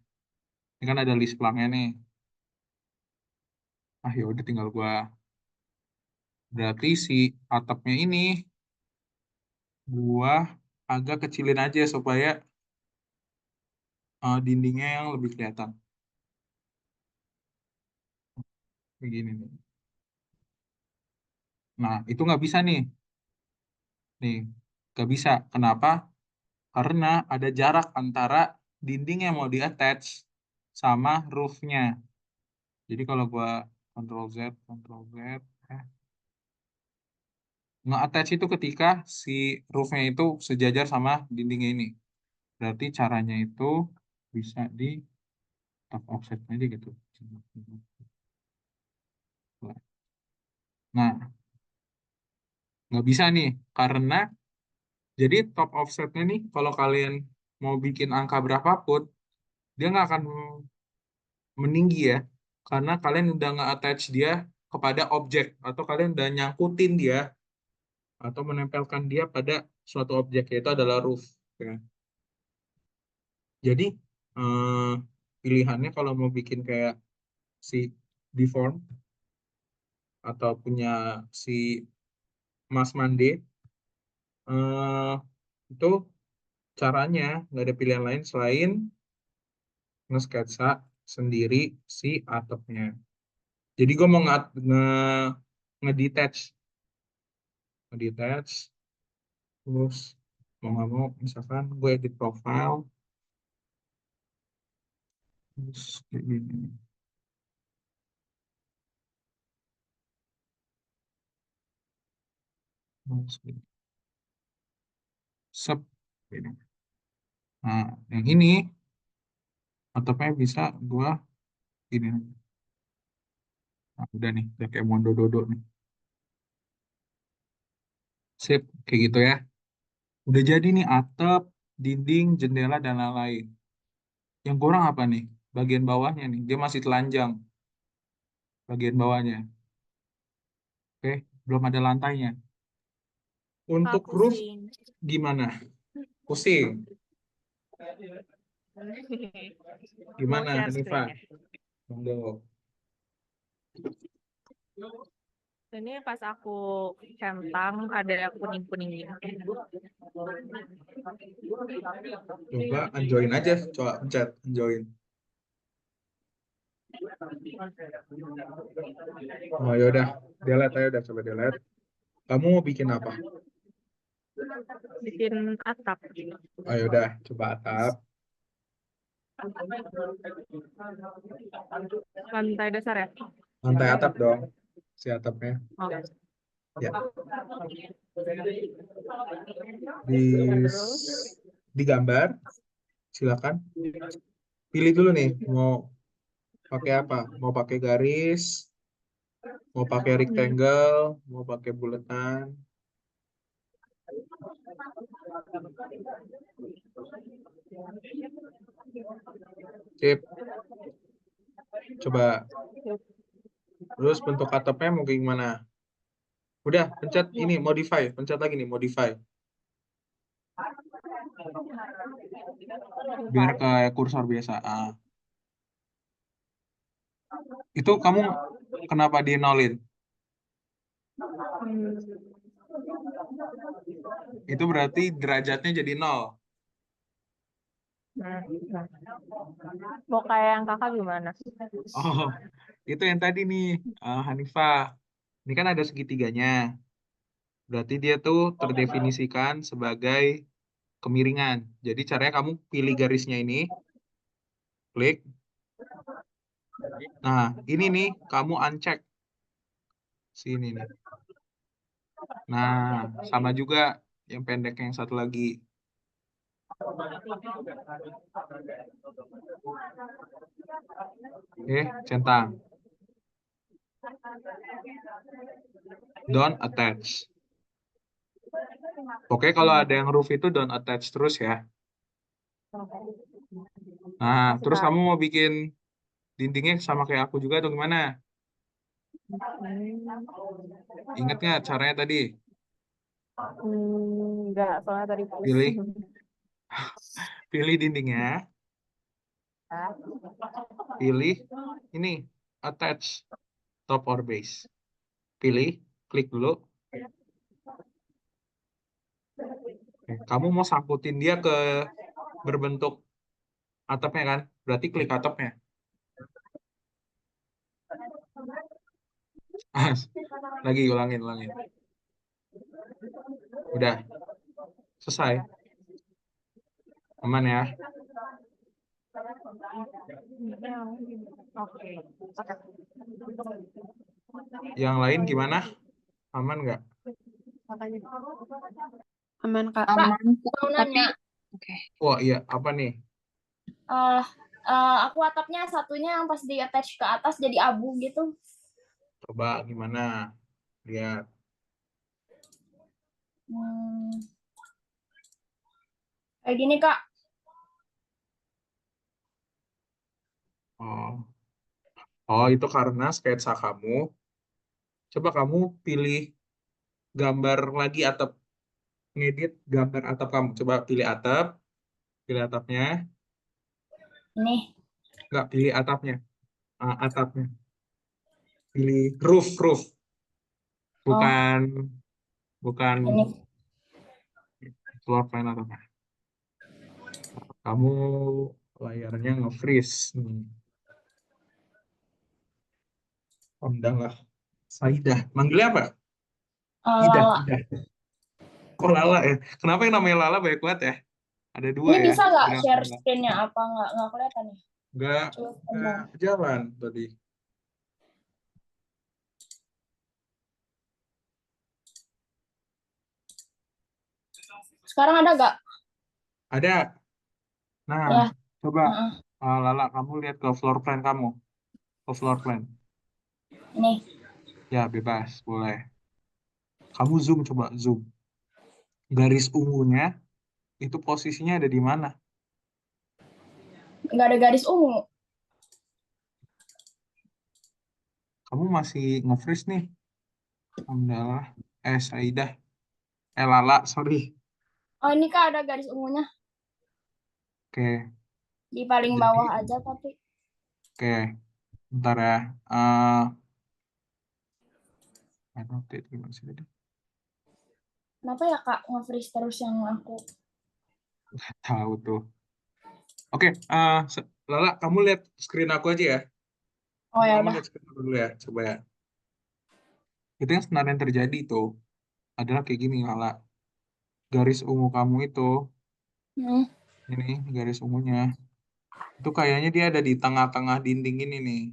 [SPEAKER 1] Ini kan ada list pelangnya nih. Ah ya udah tinggal gua, berarti si atapnya ini gua agak kecilin aja supaya dindingnya yang lebih kelihatan. Begini nih. Nah, itu nggak bisa nih. Nih, nggak bisa. Kenapa? Karena ada jarak antara dinding yang mau di-attach sama roofnya. Jadi kalau gua Ctrl Z, Ctrl Z, eh, nge-attach itu ketika si roofnya itu sejajar sama dindingnya ini. Berarti caranya itu bisa di top offset aja gitu. Nah, nggak bisa nih, karena jadi top offsetnya nih, kalau kalian mau bikin angka berapapun, dia nggak akan meninggi ya, karena kalian udah nge-attach dia kepada objek, atau kalian udah nyangkutin dia, atau menempelkan dia pada suatu objek, yaitu adalah roof. Ya. Jadi, eh, pilihannya kalau mau bikin kayak si deform, atau punya si Mas Mande, eh, itu caranya nggak ada pilihan lain selain nge-sketsa sendiri si atapnya. Jadi gue mau nge-detach, terus mau nggak mau misalkan gue edit profile, terus kayak gini. Terus gini. Sep, gini. Nah, yang ini atapnya bisa gue gini. Nah, udah nih, udah kayak Mondo Dodo nih. Sip, kayak gitu ya. Udah jadi nih atap, dinding, jendela, dan lain-lain. Yang kurang apa nih? Bagian bawahnya nih, dia masih telanjang. Bagian bawahnya. Oke, belum ada lantainya. Untuk roof
[SPEAKER 3] Pusing.
[SPEAKER 1] gimana? Pusing.
[SPEAKER 3] Mau
[SPEAKER 1] Gimana,
[SPEAKER 3] share
[SPEAKER 1] Hanifah?
[SPEAKER 3] screen-nya.
[SPEAKER 1] Monggo.
[SPEAKER 3] Ini pas aku centang ada kuning-kuning gitu.
[SPEAKER 1] Coba unjoin aja, coba pencet unjoin. Oh yaudah, delete aja udah, coba delete. Kamu mau bikin apa?
[SPEAKER 3] Bikin atap.
[SPEAKER 1] Oh yaudah, coba atap.
[SPEAKER 3] Lantai dasar ya?
[SPEAKER 1] Lantai atap dong, si atapnya.
[SPEAKER 3] Oh.
[SPEAKER 1] Ya, di
[SPEAKER 3] Terus
[SPEAKER 1] digambar, silakan. Pilih dulu nih, mau pakai apa? Mau pakai garis, mau pakai rectangle, mau pakai buletan. Sip. Coba. Terus bentuk atapnya mau gimana? Udah, pencet ini modify, pencet lagi nih modify. Biar kayak kursor biasa. Ah. Itu kamu kenapa di nolin? Itu berarti derajatnya jadi 0.
[SPEAKER 3] mau kayak yang kakak gimana?
[SPEAKER 1] Oh, itu yang tadi nih, Hanifah. Ini kan ada segitiganya. Berarti dia tuh terdefinisikan sebagai kemiringan. Jadi caranya kamu pilih garisnya ini, klik. Nah, ini nih kamu uncheck. Sini nih. Nah, sama juga yang pendek yang satu lagi. Oke, centang. Don't attach. Oke, kalau ada yang roof itu don't attach terus ya. Nah, terus kamu mau bikin dindingnya sama kayak aku juga atau gimana? Ingat nggak caranya tadi?
[SPEAKER 3] Enggak, soalnya tadi
[SPEAKER 1] Pilih,
[SPEAKER 3] pusing.
[SPEAKER 1] pilih dindingnya, pilih ini attach top or base. Pilih, klik dulu. Oke, kamu mau sangkutin dia ke berbentuk atapnya kan? Berarti klik atapnya. Lagi ulangin. Udah, selesai. Aman ya?
[SPEAKER 3] Oke.
[SPEAKER 1] Yang lain gimana? Aman nggak?
[SPEAKER 4] Aman, Kak.
[SPEAKER 2] Aman,
[SPEAKER 5] Mau
[SPEAKER 2] tapi
[SPEAKER 5] nanya,
[SPEAKER 2] oke.
[SPEAKER 1] Oh iya, apa nih?
[SPEAKER 5] aku atapnya satunya yang pas di attach ke atas jadi abu gitu.
[SPEAKER 1] Coba gimana? Lihat.
[SPEAKER 5] Kayak gini Kak.
[SPEAKER 1] Oh, itu karena sketsa kamu. Coba kamu pilih gambar lagi atap, ngedit gambar atap kamu. Coba pilih atapnya.
[SPEAKER 5] Ini.
[SPEAKER 1] Nggak, pilih atapnya. Atapnya. Pilih roof. Bukan
[SPEAKER 5] Ini.
[SPEAKER 1] floor plan atau apa. Kamu layarnya nge-freeze. Udah lah. Saidah. Manggilnya apa? Ida.
[SPEAKER 5] Lala.
[SPEAKER 1] Ida. Kok Lala ya? Kenapa yang namanya Lala banyak banget ya? Ada dua
[SPEAKER 5] Ini
[SPEAKER 1] ya.
[SPEAKER 5] bisa nggak
[SPEAKER 1] Bilang
[SPEAKER 5] share
[SPEAKER 1] Lala.
[SPEAKER 5] screen-nya apa nggak kelihatan ya?
[SPEAKER 1] Nggak,
[SPEAKER 5] Coba
[SPEAKER 1] nggak
[SPEAKER 5] bentar.
[SPEAKER 1] jalan tadi.
[SPEAKER 5] Sekarang ada nggak?
[SPEAKER 1] Ada. Nah,
[SPEAKER 5] Ya.
[SPEAKER 1] coba
[SPEAKER 5] Heeh.
[SPEAKER 1] Lala, kamu lihat ke floor plan kamu. Ke floor plan.
[SPEAKER 5] Ini.
[SPEAKER 1] Ya, bebas. Boleh. Kamu zoom, coba zoom. Garis ungunya itu posisinya ada di mana?
[SPEAKER 5] Nggak ada garis ungu.
[SPEAKER 1] Kamu masih nge-freeze nih. Alhamdulillah. Saidah. Lala, sorry.
[SPEAKER 5] Oh, ini Kak ada garis ungunya.
[SPEAKER 1] Oke.
[SPEAKER 5] Di paling
[SPEAKER 1] Jadi,
[SPEAKER 5] bawah aja tapi.
[SPEAKER 1] oke. Bentar ya. Annotate gimana sih tadi?
[SPEAKER 5] Kenapa ya Kak nge-freeze terus yang aku?
[SPEAKER 1] Tahu tuh. Oke, Lala, kamu lihat screen aku aja ya.
[SPEAKER 5] Oh ya
[SPEAKER 1] Kamu
[SPEAKER 5] udah.
[SPEAKER 1] lihat screen aku dulu ya, coba ya. Itu yang sebenarnya yang terjadi tuh adalah kayak gini, Lala. Garis ungu kamu itu,
[SPEAKER 5] Hmm.
[SPEAKER 1] ini garis ungunya, itu kayaknya dia ada di tengah-tengah dinding ini nih.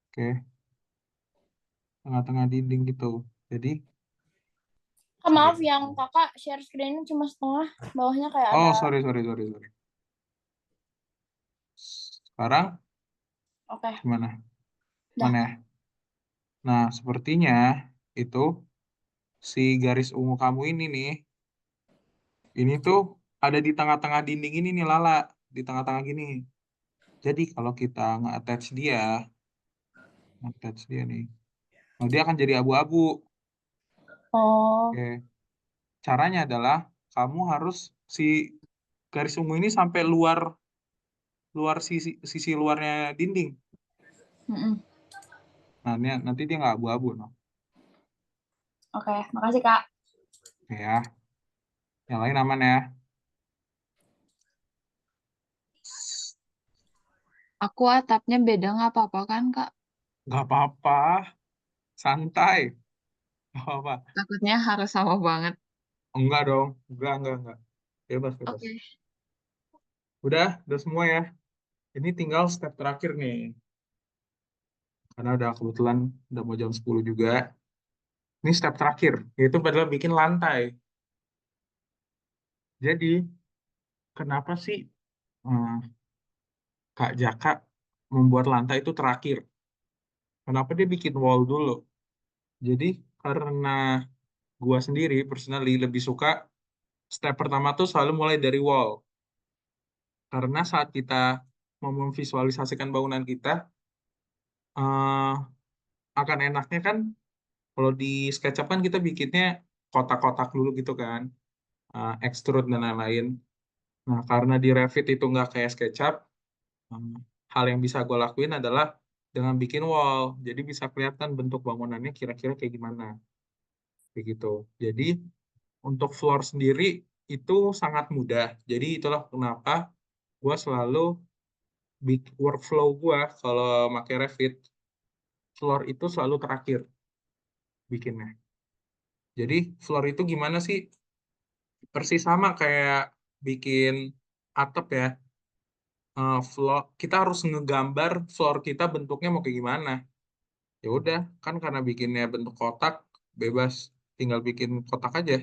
[SPEAKER 1] Oke, tengah-tengah dinding gitu. Jadi,
[SPEAKER 5] Maaf
[SPEAKER 1] sorry.
[SPEAKER 5] yang Kakak share screen cuma setengah. Bawahnya kayak ada.
[SPEAKER 1] Oh, sorry. Sekarang
[SPEAKER 5] Oke.
[SPEAKER 1] gimana?
[SPEAKER 5] Dah.
[SPEAKER 1] Mana ya? Nah, sepertinya itu si garis ungu kamu ini tuh ada di tengah-tengah dinding ini nih Lala, di tengah-tengah gini. Jadi kalau kita nge-attach dia nih, nah dia akan jadi abu-abu.
[SPEAKER 5] Oh.
[SPEAKER 1] Oke. Caranya adalah kamu harus si garis ungu ini sampai luar luar sisi luarnya dinding.
[SPEAKER 5] Mm-mm.
[SPEAKER 1] Nah, nanti dia nggak abu-abu, no.
[SPEAKER 5] Oke, makasih Kak.
[SPEAKER 1] Oke ya. Yang lain aman ya.
[SPEAKER 2] Aku atapnya beda nggak apa-apa kan, Kak?
[SPEAKER 1] Nggak apa-apa, santai. Nggak apa-apa.
[SPEAKER 2] Takutnya harus sama banget.
[SPEAKER 1] Enggak dong, enggak. Bebas.
[SPEAKER 2] Oke.
[SPEAKER 1] Udah semua ya. Ini tinggal step terakhir nih. Karena udah kebetulan udah mau jam 10 juga. Ini step terakhir, yaitu adalah bikin lantai. Jadi, kenapa sih eh, Kak Jaka membuat lantai itu terakhir? Kenapa dia bikin wall dulu? Jadi, karena gua sendiri, personally, lebih suka step pertama tuh selalu mulai dari wall. Karena saat kita mau memvisualisasikan bangunan kita, eh, akan enaknya kan kalau di SketchUp kan kita bikinnya kotak-kotak dulu gitu kan, extrude dan lain-lain. Nah, karena di Revit itu nggak kayak SketchUp, hmm, hal yang bisa gue lakuin adalah dengan bikin wall. Jadi bisa kelihatan bentuk bangunannya kira-kira kayak gimana. Begitu. Jadi untuk floor sendiri itu sangat mudah. Jadi itulah kenapa gue selalu workflow gue kalau pakai Revit, floor itu selalu terakhir bikinnya. Jadi floor itu gimana sih? Persis sama kayak bikin atap ya. Floor kita harus ngegambar floor kita bentuknya mau kayak gimana. Ya udah, kan karena bikinnya bentuk kotak, bebas tinggal bikin kotak aja.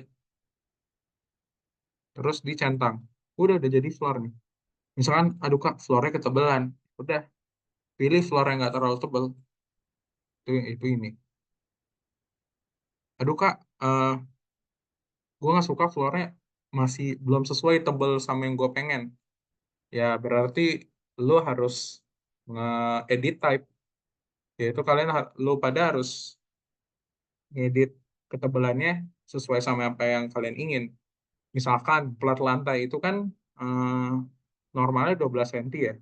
[SPEAKER 1] Terus dicentang. Udah jadi floor nih. Misalkan, aduh Kak, floornya ketebelan. Udah, pilih floor yang nggak terlalu tebel. Itu ini. Aduh Kak, gue nggak suka floornya masih belum sesuai tebel sama yang gue pengen. Ya berarti lo harus nge-edit type. Yaitu lo pada harus ngedit ketebalannya sesuai sama apa yang kalian ingin. Misalkan plat lantai itu kan eh, normalnya 12 cm ya.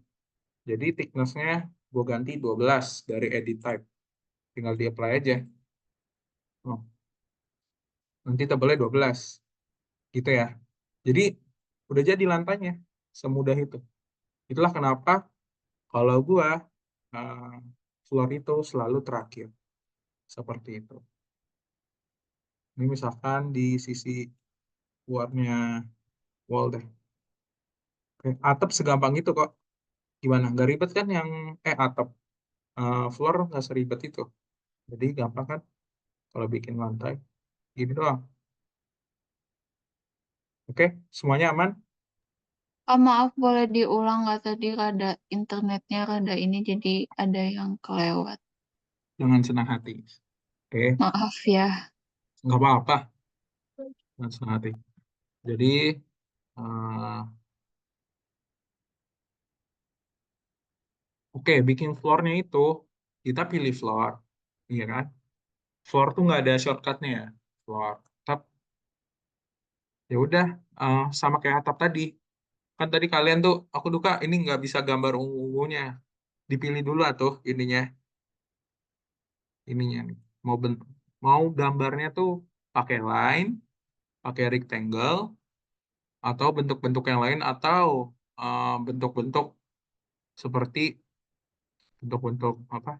[SPEAKER 1] Jadi thickness-nya gue ganti 12 dari edit type. Tinggal di apply aja. Oh, nanti tebalnya 12. gitu ya. Jadi udah jadi lantainya semudah itu. Itulah kenapa kalau gua uh, floor itu selalu terakhir seperti itu. Ini misalkan di sisi luarnya wall deh. Oke, atap segampang itu kok. Gimana? Nggak ribet kan yang atap floor nggak seribet itu. Jadi gampang kan kalau bikin lantai. Gini doang. Oke, semuanya aman?
[SPEAKER 2] Oh, maaf, boleh diulang nggak tadi rada internetnya rada ini jadi ada yang kelewat.
[SPEAKER 1] Dengan senang hati. Oke,
[SPEAKER 2] Maaf ya.
[SPEAKER 1] nggak apa-apa. Dengan senang hati. Jadi, eh, oke, bikin floornya itu kita pilih floor, iya kan? Floor tuh nggak ada shortcutnya ya, floor. Tetap ya udah sama kayak atap tadi. Kan tadi kalian tuh, aku duka ini nggak bisa gambar ungu-ungunya. Dipilih dulu tuh ininya nih. Mau gambarnya tuh pakai line, pakai rectangle, atau bentuk-bentuk yang lain, atau bentuk-bentuk seperti bentuk-bentuk apa?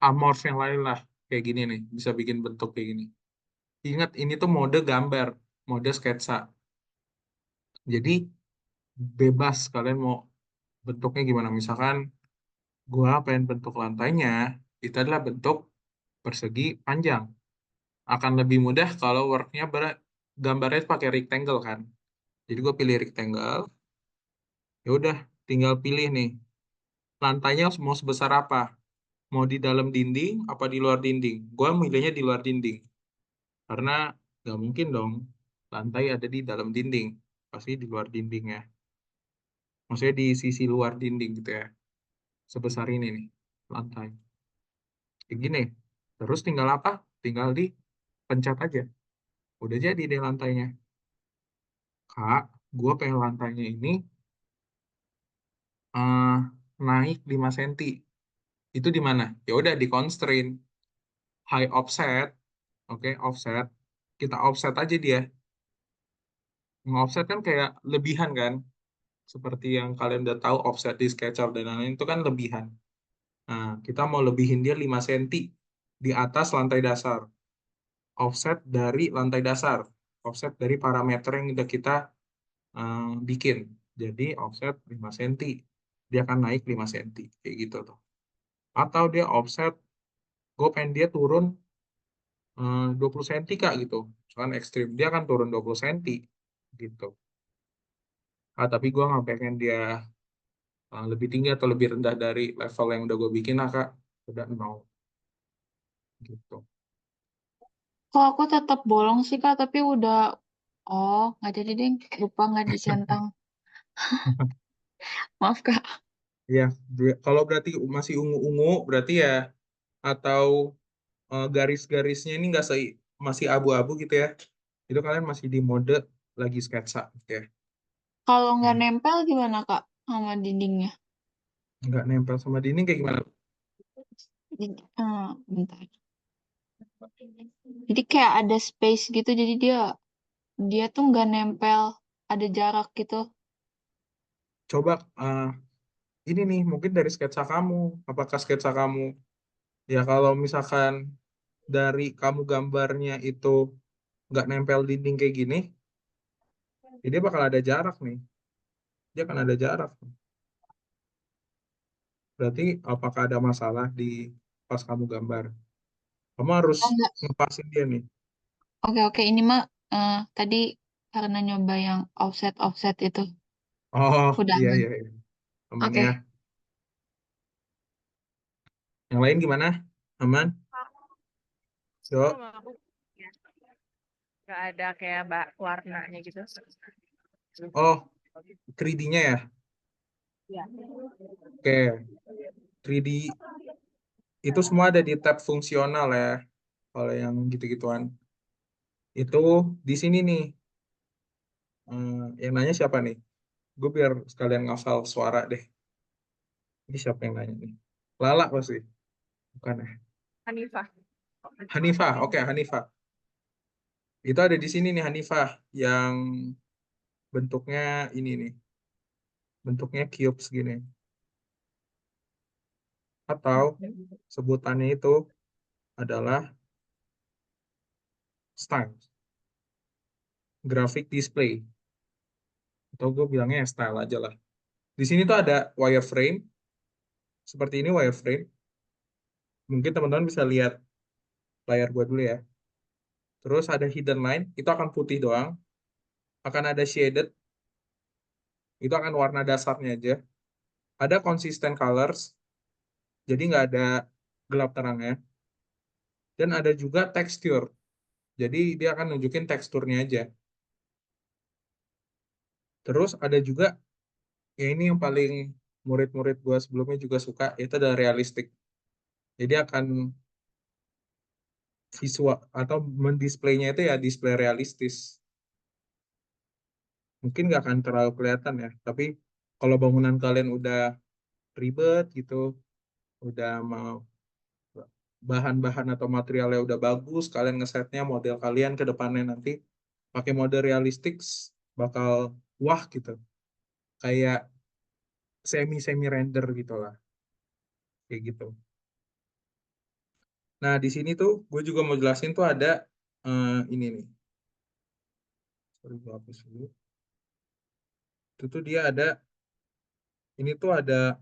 [SPEAKER 1] Amorph yang lain lah. Kayak gini nih, bisa bikin bentuk kayak gini. Ingat, ini tuh mode gambar, mode sketsa. Jadi bebas kalian mau bentuknya gimana. Misalkan gua pengen bentuk lantainya, itu adalah bentuk persegi panjang. Akan lebih mudah kalau gambarnya pakai rectangle kan. Jadi gue pilih rectangle, ya udah tinggal pilih nih lantainya mau sebesar apa. Mau di dalam dinding apa di luar dinding. Gue milihnya di luar dinding. Karena nggak mungkin dong lantai ada di dalam dinding. Pasti di luar dinding ya. Maksudnya di sisi luar dinding gitu ya. Sebesar ini nih lantai. Kayak gini. Terus tinggal apa? Tinggal dipencet aja. Udah jadi deh lantainya. Kak, gue pengen lantainya ini eh, naik 5 cm. Itu di mana? Ya udah di constraint high offset. Oke, offset. Kita offset aja dia. Nge-offset kan kayak lebihan kan? Seperti yang kalian udah tahu offset di SketchUp dan lain-lain itu kan lebihan. Nah, kita mau lebihin dia 5 cm di atas lantai dasar. Offset dari lantai dasar. Offset dari parameter yang udah kita bikin. Jadi offset 5 cm. Dia akan naik 5 cm. Kayak gitu tuh. Atau dia offset, gue pengen dia turun 20 cm kak gitu. Soalnya ekstrim. Dia akan turun 20 cm. Gitu. Tapi gue nggak pengen dia lebih tinggi atau lebih rendah dari level yang udah gue bikin lah kak. Udah nol. Gitu.
[SPEAKER 2] Kok aku tetap bolong sih Kak, tapi udah, oh nggak jadi deh, lupa nggak dicentang. Maaf Kak.
[SPEAKER 1] Ya, kalau berarti masih ungu-ungu, berarti ya, atau garis-garisnya ini nggak masih abu-abu gitu ya. Itu kalian masih di mode lagi sketsa gitu ya.
[SPEAKER 2] Kalau nggak
[SPEAKER 1] Hmm.
[SPEAKER 2] nempel gimana Kak sama dindingnya?
[SPEAKER 1] Nggak nempel sama dinding kayak gimana?
[SPEAKER 2] Bentar. Jadi kayak ada space gitu, jadi dia dia tuh nggak nempel, ada jarak gitu.
[SPEAKER 1] Coba ini nih, mungkin dari sketsa kamu. Apakah sketsa kamu, ya kalau misalkan dari kamu gambarnya itu nggak nempel dinding kayak gini, ya dia bakal ada jarak nih. Dia akan ada jarak. Berarti apakah ada masalah di pas kamu gambar? Kamu harus
[SPEAKER 2] Oh, nggak.
[SPEAKER 1] ngepasin dia nih.
[SPEAKER 2] Oke oke, ini mah tadi karena nyoba yang offset offset itu
[SPEAKER 1] Oh,
[SPEAKER 2] udah
[SPEAKER 1] iya,
[SPEAKER 2] aman.
[SPEAKER 1] iya, iya. Aman ya.
[SPEAKER 2] Oke.
[SPEAKER 1] Yang lain gimana? Aman? Yuk.
[SPEAKER 3] Sama aku ya. Nggak ada kayak warnanya gitu.
[SPEAKER 1] Oh, 3D-nya ya?
[SPEAKER 3] Ya.
[SPEAKER 1] Oke. 3D itu semua ada di tab fungsional ya. Kalau yang gitu-gituan. Itu di sini nih. Yang nanya siapa nih? Gue biar sekalian ngafal suara deh. Ini siapa yang nanya nih? Lala pasti. Bukan ya?
[SPEAKER 3] Hanifah.
[SPEAKER 1] Hanifah. Oke, Hanifah. Itu ada di sini nih Hanifah, yang bentuknya ini nih. Bentuknya cube segini. Atau sebutannya itu adalah style, graphic display. Atau gue bilangnya style aja lah. Di sini tuh ada wireframe, seperti ini wireframe. Mungkin teman-teman bisa lihat layar gue dulu ya. Terus ada hidden line, itu akan putih doang. Akan ada shaded, itu akan warna dasarnya aja. Ada consistent colors, jadi nggak ada gelap terangnya. Dan ada juga texture, jadi dia akan nunjukin teksturnya aja. Terus ada juga, ya ini yang paling murid-murid gua sebelumnya juga suka, itu ada realistic. Jadi akan visual atau mendisplaynya itu ya display realistis. Mungkin nggak akan terlalu kelihatan ya, tapi kalau bangunan kalian udah ribet gitu, udah mau bahan-bahan atau materialnya udah bagus, kalian ngesetnya model kalian ke depannya nanti pakai model realistik bakal wah gitu. Kayak semi render gitu lah. Kayak gitu. Nah, di sini tuh gue juga mau jelasin tuh ada ini nih. Sorry, gue hapus dulu. Itu tuh dia ada, ini tuh ada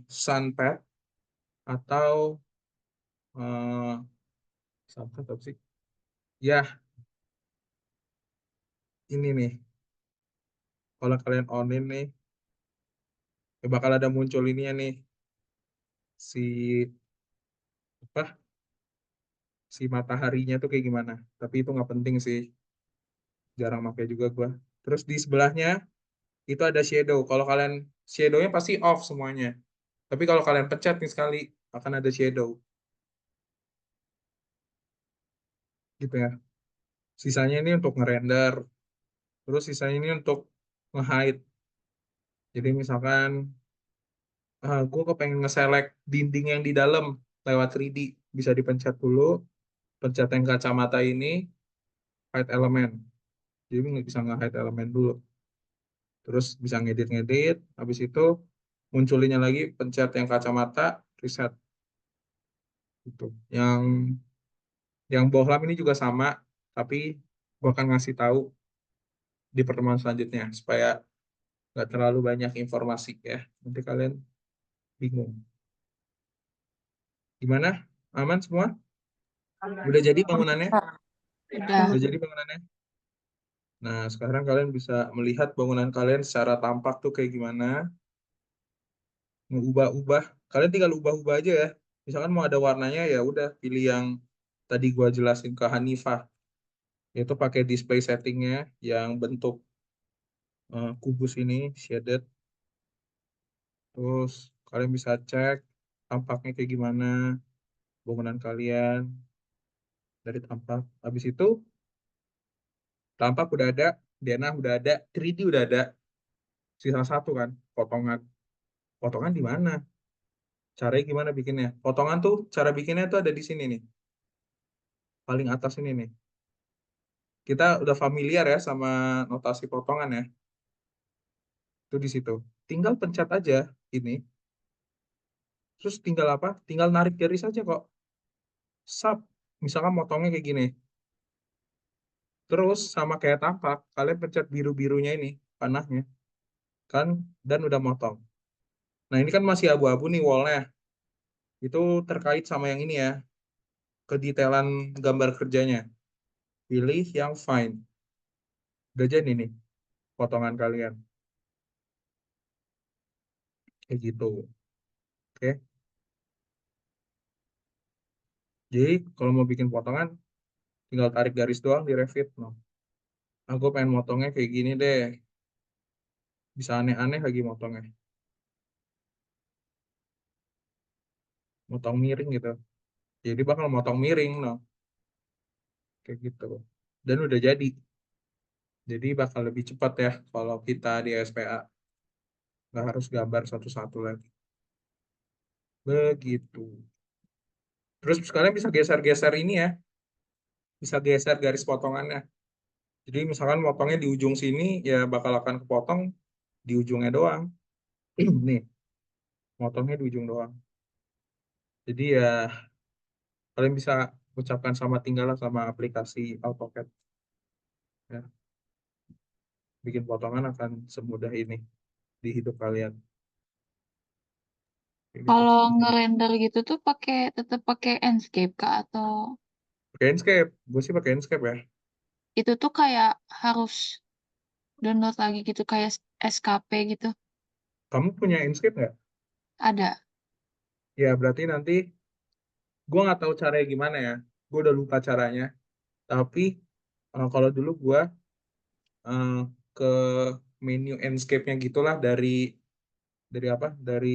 [SPEAKER 1] sunpad atau sunpad apa sih? Ya, ini nih. Kalau kalian onin nih, ya bakal ada muncul ini ya nih. Si apa? Si mataharinya tuh kayak gimana. Tapi itu nggak penting sih. Jarang pakai juga gua. Terus di sebelahnya itu ada shadow. Kalau kalian shadow-nya pasti off semuanya. Tapi kalau kalian pencet nih sekali akan ada shadow. Gitu ya. Sisanya ini untuk ngerender. Terus sisanya ini untuk nge-hide. Jadi misalkan gue kepengen nge-select dinding yang di dalam lewat 3D. Bisa dipencet dulu. Pencet yang kacamata ini. Hide element. Jadi nggak bisa nge-hide elemen dulu. Terus bisa ngedit-ngedit. Habis itu munculinnya lagi pencet yang kacamata reset gitu. Yang bohlam ini juga sama, tapi gua akan ngasih tahu di pertemuan selanjutnya supaya nggak terlalu banyak informasi ya. Nanti kalian bingung. Gimana? Aman semua? Udah jadi bangunannya?
[SPEAKER 2] Udah.
[SPEAKER 1] Udah jadi bangunannya? Nah, sekarang kalian bisa melihat bangunan kalian secara tampak tuh kayak gimana. Mengubah-ubah. Kalian tinggal ubah-ubah aja ya. Misalkan mau ada warnanya ya udah pilih yang tadi gua jelasin ke Hanifah. Yaitu pakai display settingnya yang bentuk kubus ini shaded. Terus kalian bisa cek tampaknya kayak gimana bangunan kalian dari tampak. Habis itu tampak udah ada, denah udah ada, 3D udah ada. Sisa satu kan, potongan. Potongan di mana? Caranya gimana bikinnya? Potongan tuh cara bikinnya tuh ada di sini nih. Paling atas ini nih. Kita udah familiar ya sama notasi potongan ya. Itu di situ. Tinggal pencet aja ini. Terus tinggal apa? Tinggal narik garis aja kok. Sub. Misalkan motongnya kayak gini. Terus sama kayak tampak, kalian pencet biru-birunya ini, panahnya. Kan, dan udah motong. Nah ini kan masih abu-abu nih wallnya. Itu terkait sama yang ini ya. Kedetailan gambar kerjanya. Pilih yang fine. Udah jadi nih, potongan kalian. Kayak gitu. Oke. Jadi kalau mau bikin potongan, tinggal tarik garis doang di Revit. No. Aku pengen motongnya kayak gini deh. Bisa aneh-aneh lagi motongnya. Motong miring gitu. Jadi bakal motong miring. No. Kayak gitu. Dan udah jadi. Jadi bakal lebih cepat ya kalau kita di SPA. Nggak harus gambar satu-satu lagi. Begitu. Terus sekalian bisa geser-geser ini ya. bisa geser garis potongannya. Jadi misalkan potongnya di ujung sini, ya bakal akan kepotong di ujungnya doang. Nih, potongnya di ujung doang. Jadi ya kalian bisa ucapkan sama tinggal lah sama aplikasi AutoCAD. Ya. Bikin potongan akan semudah ini di hidup kalian. Kayak gitu.
[SPEAKER 2] Kalau ngerender gitu tuh tetap pakai Enscape Kak, atau
[SPEAKER 1] Pakai Inkscape, gue sih pakai Inkscape ya.
[SPEAKER 2] itu tuh kayak harus download lagi gitu kayak SKP gitu.
[SPEAKER 1] Kamu punya Inkscape nggak?
[SPEAKER 2] Ada.
[SPEAKER 1] Ya berarti nanti gue nggak tahu caranya gimana ya. Gue udah lupa caranya. Tapi kalau dulu gue eh, ke menu Enscape-nya gitulah dari apa? Dari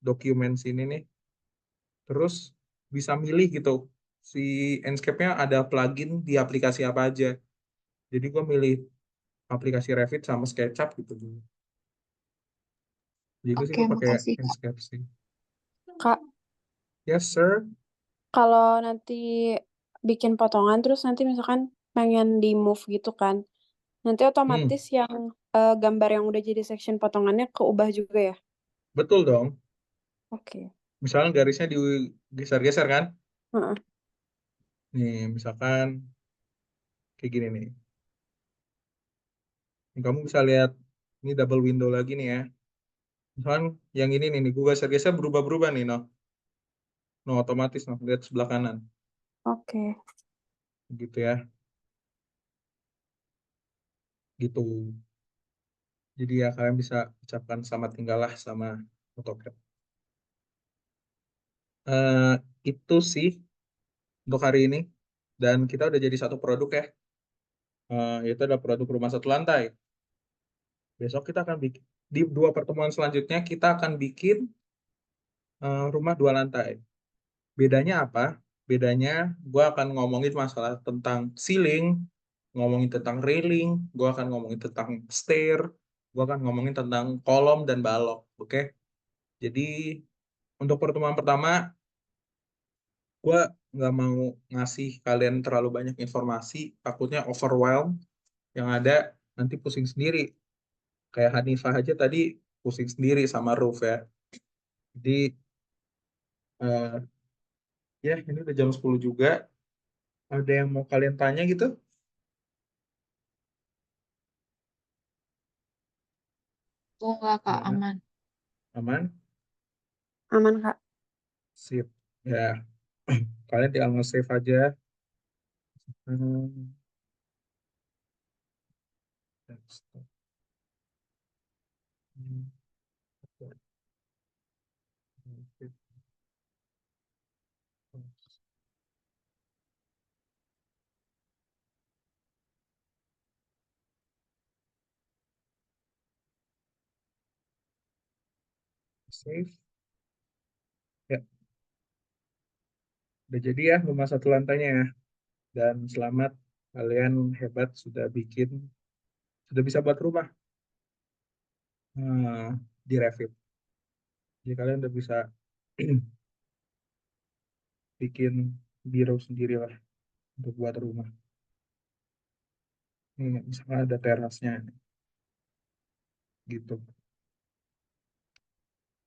[SPEAKER 1] dokumen sini nih. Terus bisa milih gitu. Si Enscape-nya ada plugin di aplikasi apa aja. Jadi gue milih aplikasi Revit sama SketchUp gitu dulu. Jadi sih
[SPEAKER 2] Oke,
[SPEAKER 1] gue pakai
[SPEAKER 2] makasih Kak.
[SPEAKER 1] Enscape sih.
[SPEAKER 4] Kak,
[SPEAKER 1] Yes, sir.
[SPEAKER 4] kalau nanti bikin potongan terus nanti misalkan pengen di move gitu kan. Nanti
[SPEAKER 1] Hmm,
[SPEAKER 4] otomatis yang gambar yang udah jadi section potongannya keubah juga ya?
[SPEAKER 1] betul dong.
[SPEAKER 4] Oke.
[SPEAKER 1] Misalnya garisnya digeser-geser kan?
[SPEAKER 4] Heeh.
[SPEAKER 1] Nih, misalkan kayak gini nih. Nih, kamu bisa lihat ini double window lagi nih ya. Misalkan yang ini nih, gue geser-geser berubah-berubah nih, no. No, otomatis, no. Lihat sebelah kanan.
[SPEAKER 4] Oke.
[SPEAKER 1] Gitu ya. Gitu. Jadi ya kalian bisa ucapkan selamat tinggal lah sama AutoCAD. Eh, itu sih untuk hari ini. Dan kita udah jadi satu produk ya. Yaitu ada produk rumah satu lantai. Besok kita akan bikin, di dua pertemuan selanjutnya kita akan bikin rumah dua lantai. Bedanya apa? Bedanya gue akan ngomongin masalah tentang ceiling, ngomongin tentang railing, gue akan ngomongin tentang stair, gue akan ngomongin tentang kolom dan balok. Oke? Jadi untuk pertemuan pertama, gue nggak mau ngasih kalian terlalu banyak informasi, takutnya overwhelm, yang ada nanti pusing sendiri. Kayak Hanifah aja tadi pusing sendiri sama roof ya. Jadi eh, ya ini udah jam 10 juga. Ada yang mau kalian tanya gitu?
[SPEAKER 2] Oh, enggak Kak,
[SPEAKER 1] Gimana?
[SPEAKER 2] aman.
[SPEAKER 1] Aman?
[SPEAKER 4] Aman, Kak.
[SPEAKER 1] Sip. Ya, kalian tinggal nge-save aja. Hmm, desktop. Hmm, Save. Ya, udah jadi ya rumah satu lantainya ya. Dan selamat, kalian hebat sudah bisa buat rumah di Revit. Jadi kalian udah bisa bikin biro sendiri lah untuk buat rumah. Ini misalnya ada terasnya gitu.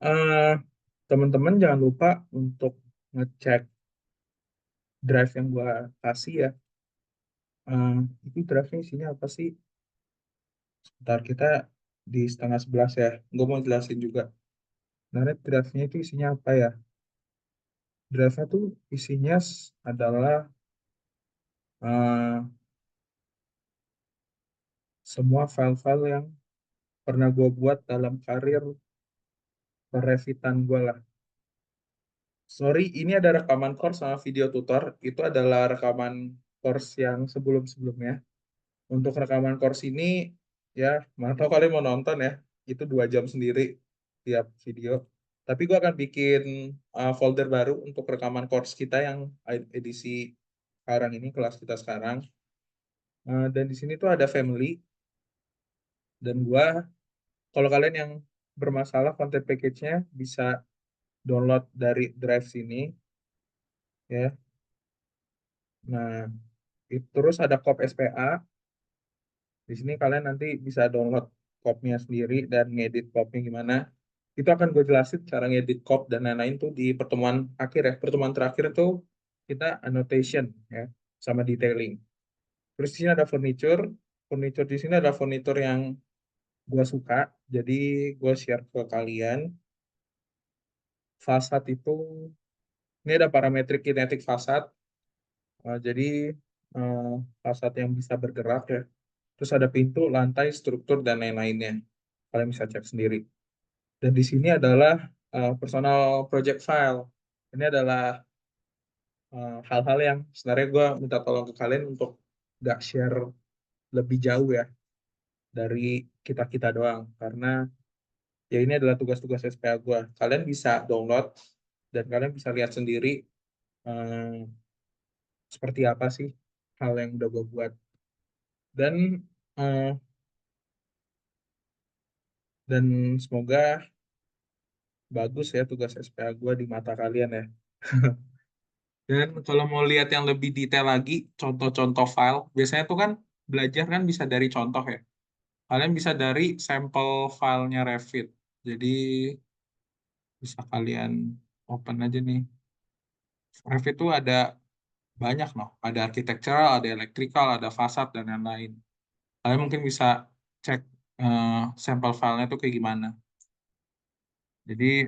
[SPEAKER 1] Eh, Teman-teman jangan lupa untuk ngecek drive yang gua kasih ya. Eh, itu drive-nya isinya apa sih? Ntar kita di setengah 11 ya. Gue mau jelasin juga. Sebenarnya drive-nya itu isinya apa ya? Drive-nya tuh isinya adalah eh, semua file-file yang pernah gue buat dalam karir perevitan gue lah. Sorry, ini ada rekaman course sama video tutor. Itu adalah rekaman course yang sebelum-sebelumnya. Untuk rekaman course ini, ya, mana tahu kalian mau nonton ya. Itu 2 jam sendiri tiap video. Tapi gue akan bikin folder baru untuk rekaman course kita yang edisi sekarang ini, kelas kita sekarang. Dan di sini tuh ada family. Dan gue, kalau kalian yang bermasalah content package-nya, bisa download dari drive sini. Ya. Nah, Terus ada cop SPA. Di sini kalian nanti bisa download copnya sendiri dan ngedit copnya gimana. Itu akan gue jelasin cara ngedit cop dan lain-lain tuh di pertemuan akhir ya. Pertemuan terakhir tuh kita annotation ya sama detailing. Terus di sini ada furniture. Furniture di sini ada furniture yang gue suka. Jadi gue share ke kalian. Fasad itu ini ada parametrik kinetik fasad. Jadi eh, fasad yang bisa bergerak ya. Terus ada pintu, lantai, struktur dan lain-lainnya. Kalian bisa cek sendiri. Dan di sini adalah personal project file. Ini adalah hal-hal yang sebenarnya gue minta tolong ke kalian untuk nggak share lebih jauh ya dari kita-kita doang. Karena ya ini adalah tugas-tugas SPA gue. Kalian bisa download dan kalian bisa lihat sendiri eh, seperti apa sih hal yang udah gue buat. Dan eh, dan semoga bagus ya tugas SPA gue di mata kalian ya. Dan kalau mau lihat yang lebih detail lagi, contoh-contoh file, biasanya tuh kan belajar kan bisa dari contoh ya. Kalian bisa dari sampel filenya Revit. Jadi bisa kalian open aja nih. Revit tuh ada banyak loh. Ada architectural, ada electrical, ada fasad, dan lain-lain. Kalian mungkin bisa cek sampel filenya tuh kayak gimana. Jadi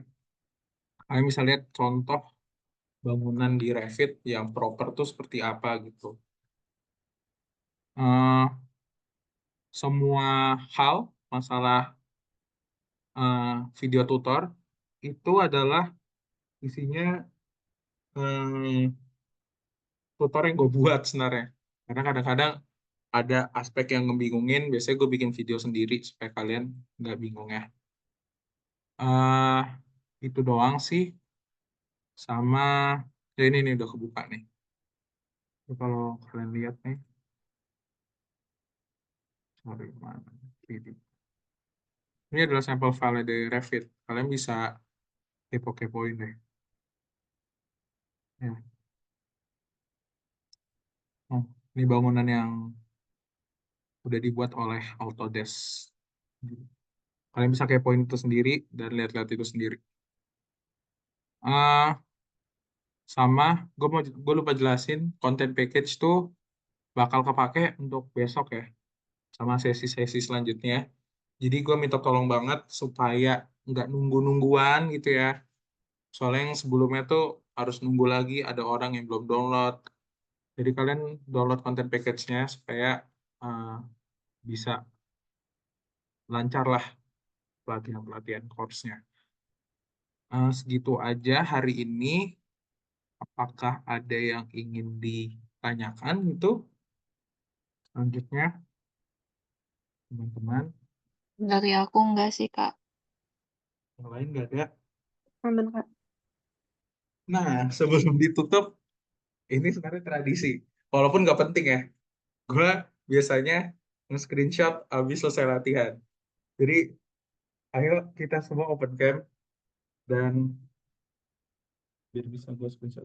[SPEAKER 1] kalian bisa lihat contoh bangunan di Revit yang proper tuh seperti apa gitu. Eh, semua hal masalah video tutor itu adalah isinya tutor yang gue buat sebenarnya. Karena kadang-kadang ada aspek yang ngebingungin, biasanya gue bikin video sendiri supaya kalian nggak bingung ya. eh itu doang sih. Sama, ya ini nih udah kebuka nih. Itu kalau kalian lihat nih, sorry, mana? Ini adalah sampel file dari Revit. Kalian bisa kepo-kepoin deh. Ya. Oh, ini bangunan yang udah dibuat oleh Autodesk. Kalian bisa kepoin itu sendiri dan lihat-lihat itu sendiri. Ah, sama, gue lupa jelasin, content package tuh bakal kepake untuk besok ya, sama sesi-sesi selanjutnya. Jadi gue minta tolong banget supaya nggak nunggu-nungguan gitu ya. Soalnya yang sebelumnya tuh harus nunggu lagi, ada orang yang belum download. Jadi kalian download content package-nya supaya uh, bisa lancar lah pelatihan-pelatihan course-nya. Segitu aja hari ini. Apakah ada yang ingin ditanyakan gitu? Selanjutnya, teman-teman,
[SPEAKER 2] Dari aku enggak sih, Kak.
[SPEAKER 1] yang lain nggak ada.
[SPEAKER 4] Aman, Kak.
[SPEAKER 1] Nah, sebelum ditutup, ini sebenarnya tradisi. Walaupun nggak penting ya, gue biasanya nge-screenshot habis selesai latihan. Jadi, ayo kita semua open cam dan biar bisa gue screenshot.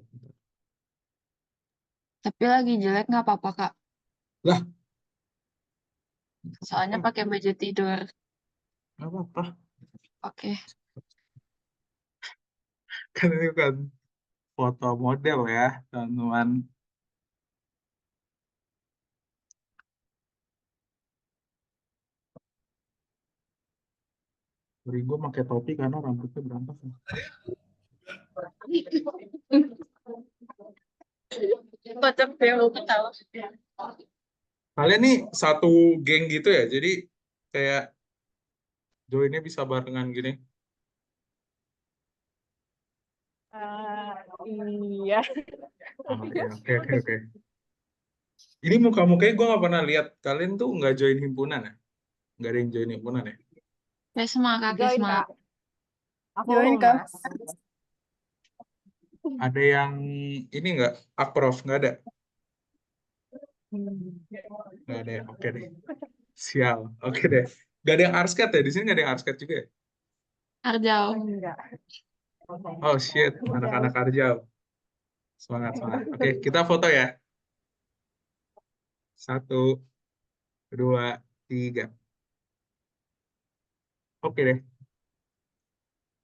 [SPEAKER 2] Tapi lagi jelek nggak apa-apa, Kak.
[SPEAKER 1] Lah,
[SPEAKER 2] Soalnya pakai baju tidur.
[SPEAKER 1] nggak apa-apa.
[SPEAKER 2] Oke.
[SPEAKER 1] Kan ini kan foto model ya, teman-teman. Sorry, gue pakai topi karena rambutnya berantakan.
[SPEAKER 2] Kocak deh, aku ketawa.
[SPEAKER 1] Kalian nih satu geng gitu ya, jadi kayak joinnya bisa barengan gini.
[SPEAKER 3] Iya.
[SPEAKER 1] Oh, iya, oke. Ini muka-mukanya gue nggak pernah lihat. Kalian tuh nggak join himpunan ya? Nggak ada yang join himpunan ya?
[SPEAKER 2] Kesma, Kak,
[SPEAKER 3] Join,
[SPEAKER 2] Kesma.
[SPEAKER 3] Kak. Aku
[SPEAKER 4] Join, Kak.
[SPEAKER 3] humas.
[SPEAKER 1] Ada yang ini nggak? Akprof? Nggak ada? Nggak ada ya? Oke deh. Sial. Oke deh. Nggak ada yang arsket ya? Di sini nggak ada yang arsket juga ya?
[SPEAKER 2] Arjau.
[SPEAKER 3] Enggak.
[SPEAKER 1] Oh shit, anak-anak Arjau. Semangat. Oke, kita foto ya. 1, 2, 3. Oke deh.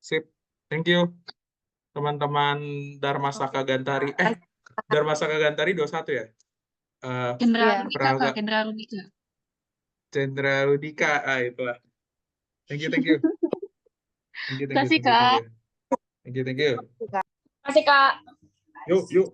[SPEAKER 1] Sip. Thank you. Teman-teman Dharma Saka Gantari. Dharma Saka Gantari 21 ya?
[SPEAKER 2] Kendra
[SPEAKER 4] Iya.
[SPEAKER 2] Rudika,
[SPEAKER 1] Praga,
[SPEAKER 2] Kak. Kendra Rudika.
[SPEAKER 1] Cendra Ludika. Itulah. Thank you, thank you. Thank you, thank you,
[SPEAKER 2] Kasih,
[SPEAKER 1] thank you, thank
[SPEAKER 2] Kak.
[SPEAKER 1] you. Thank you, thank you.
[SPEAKER 5] Kasih Kak.
[SPEAKER 1] Yuk, yuk.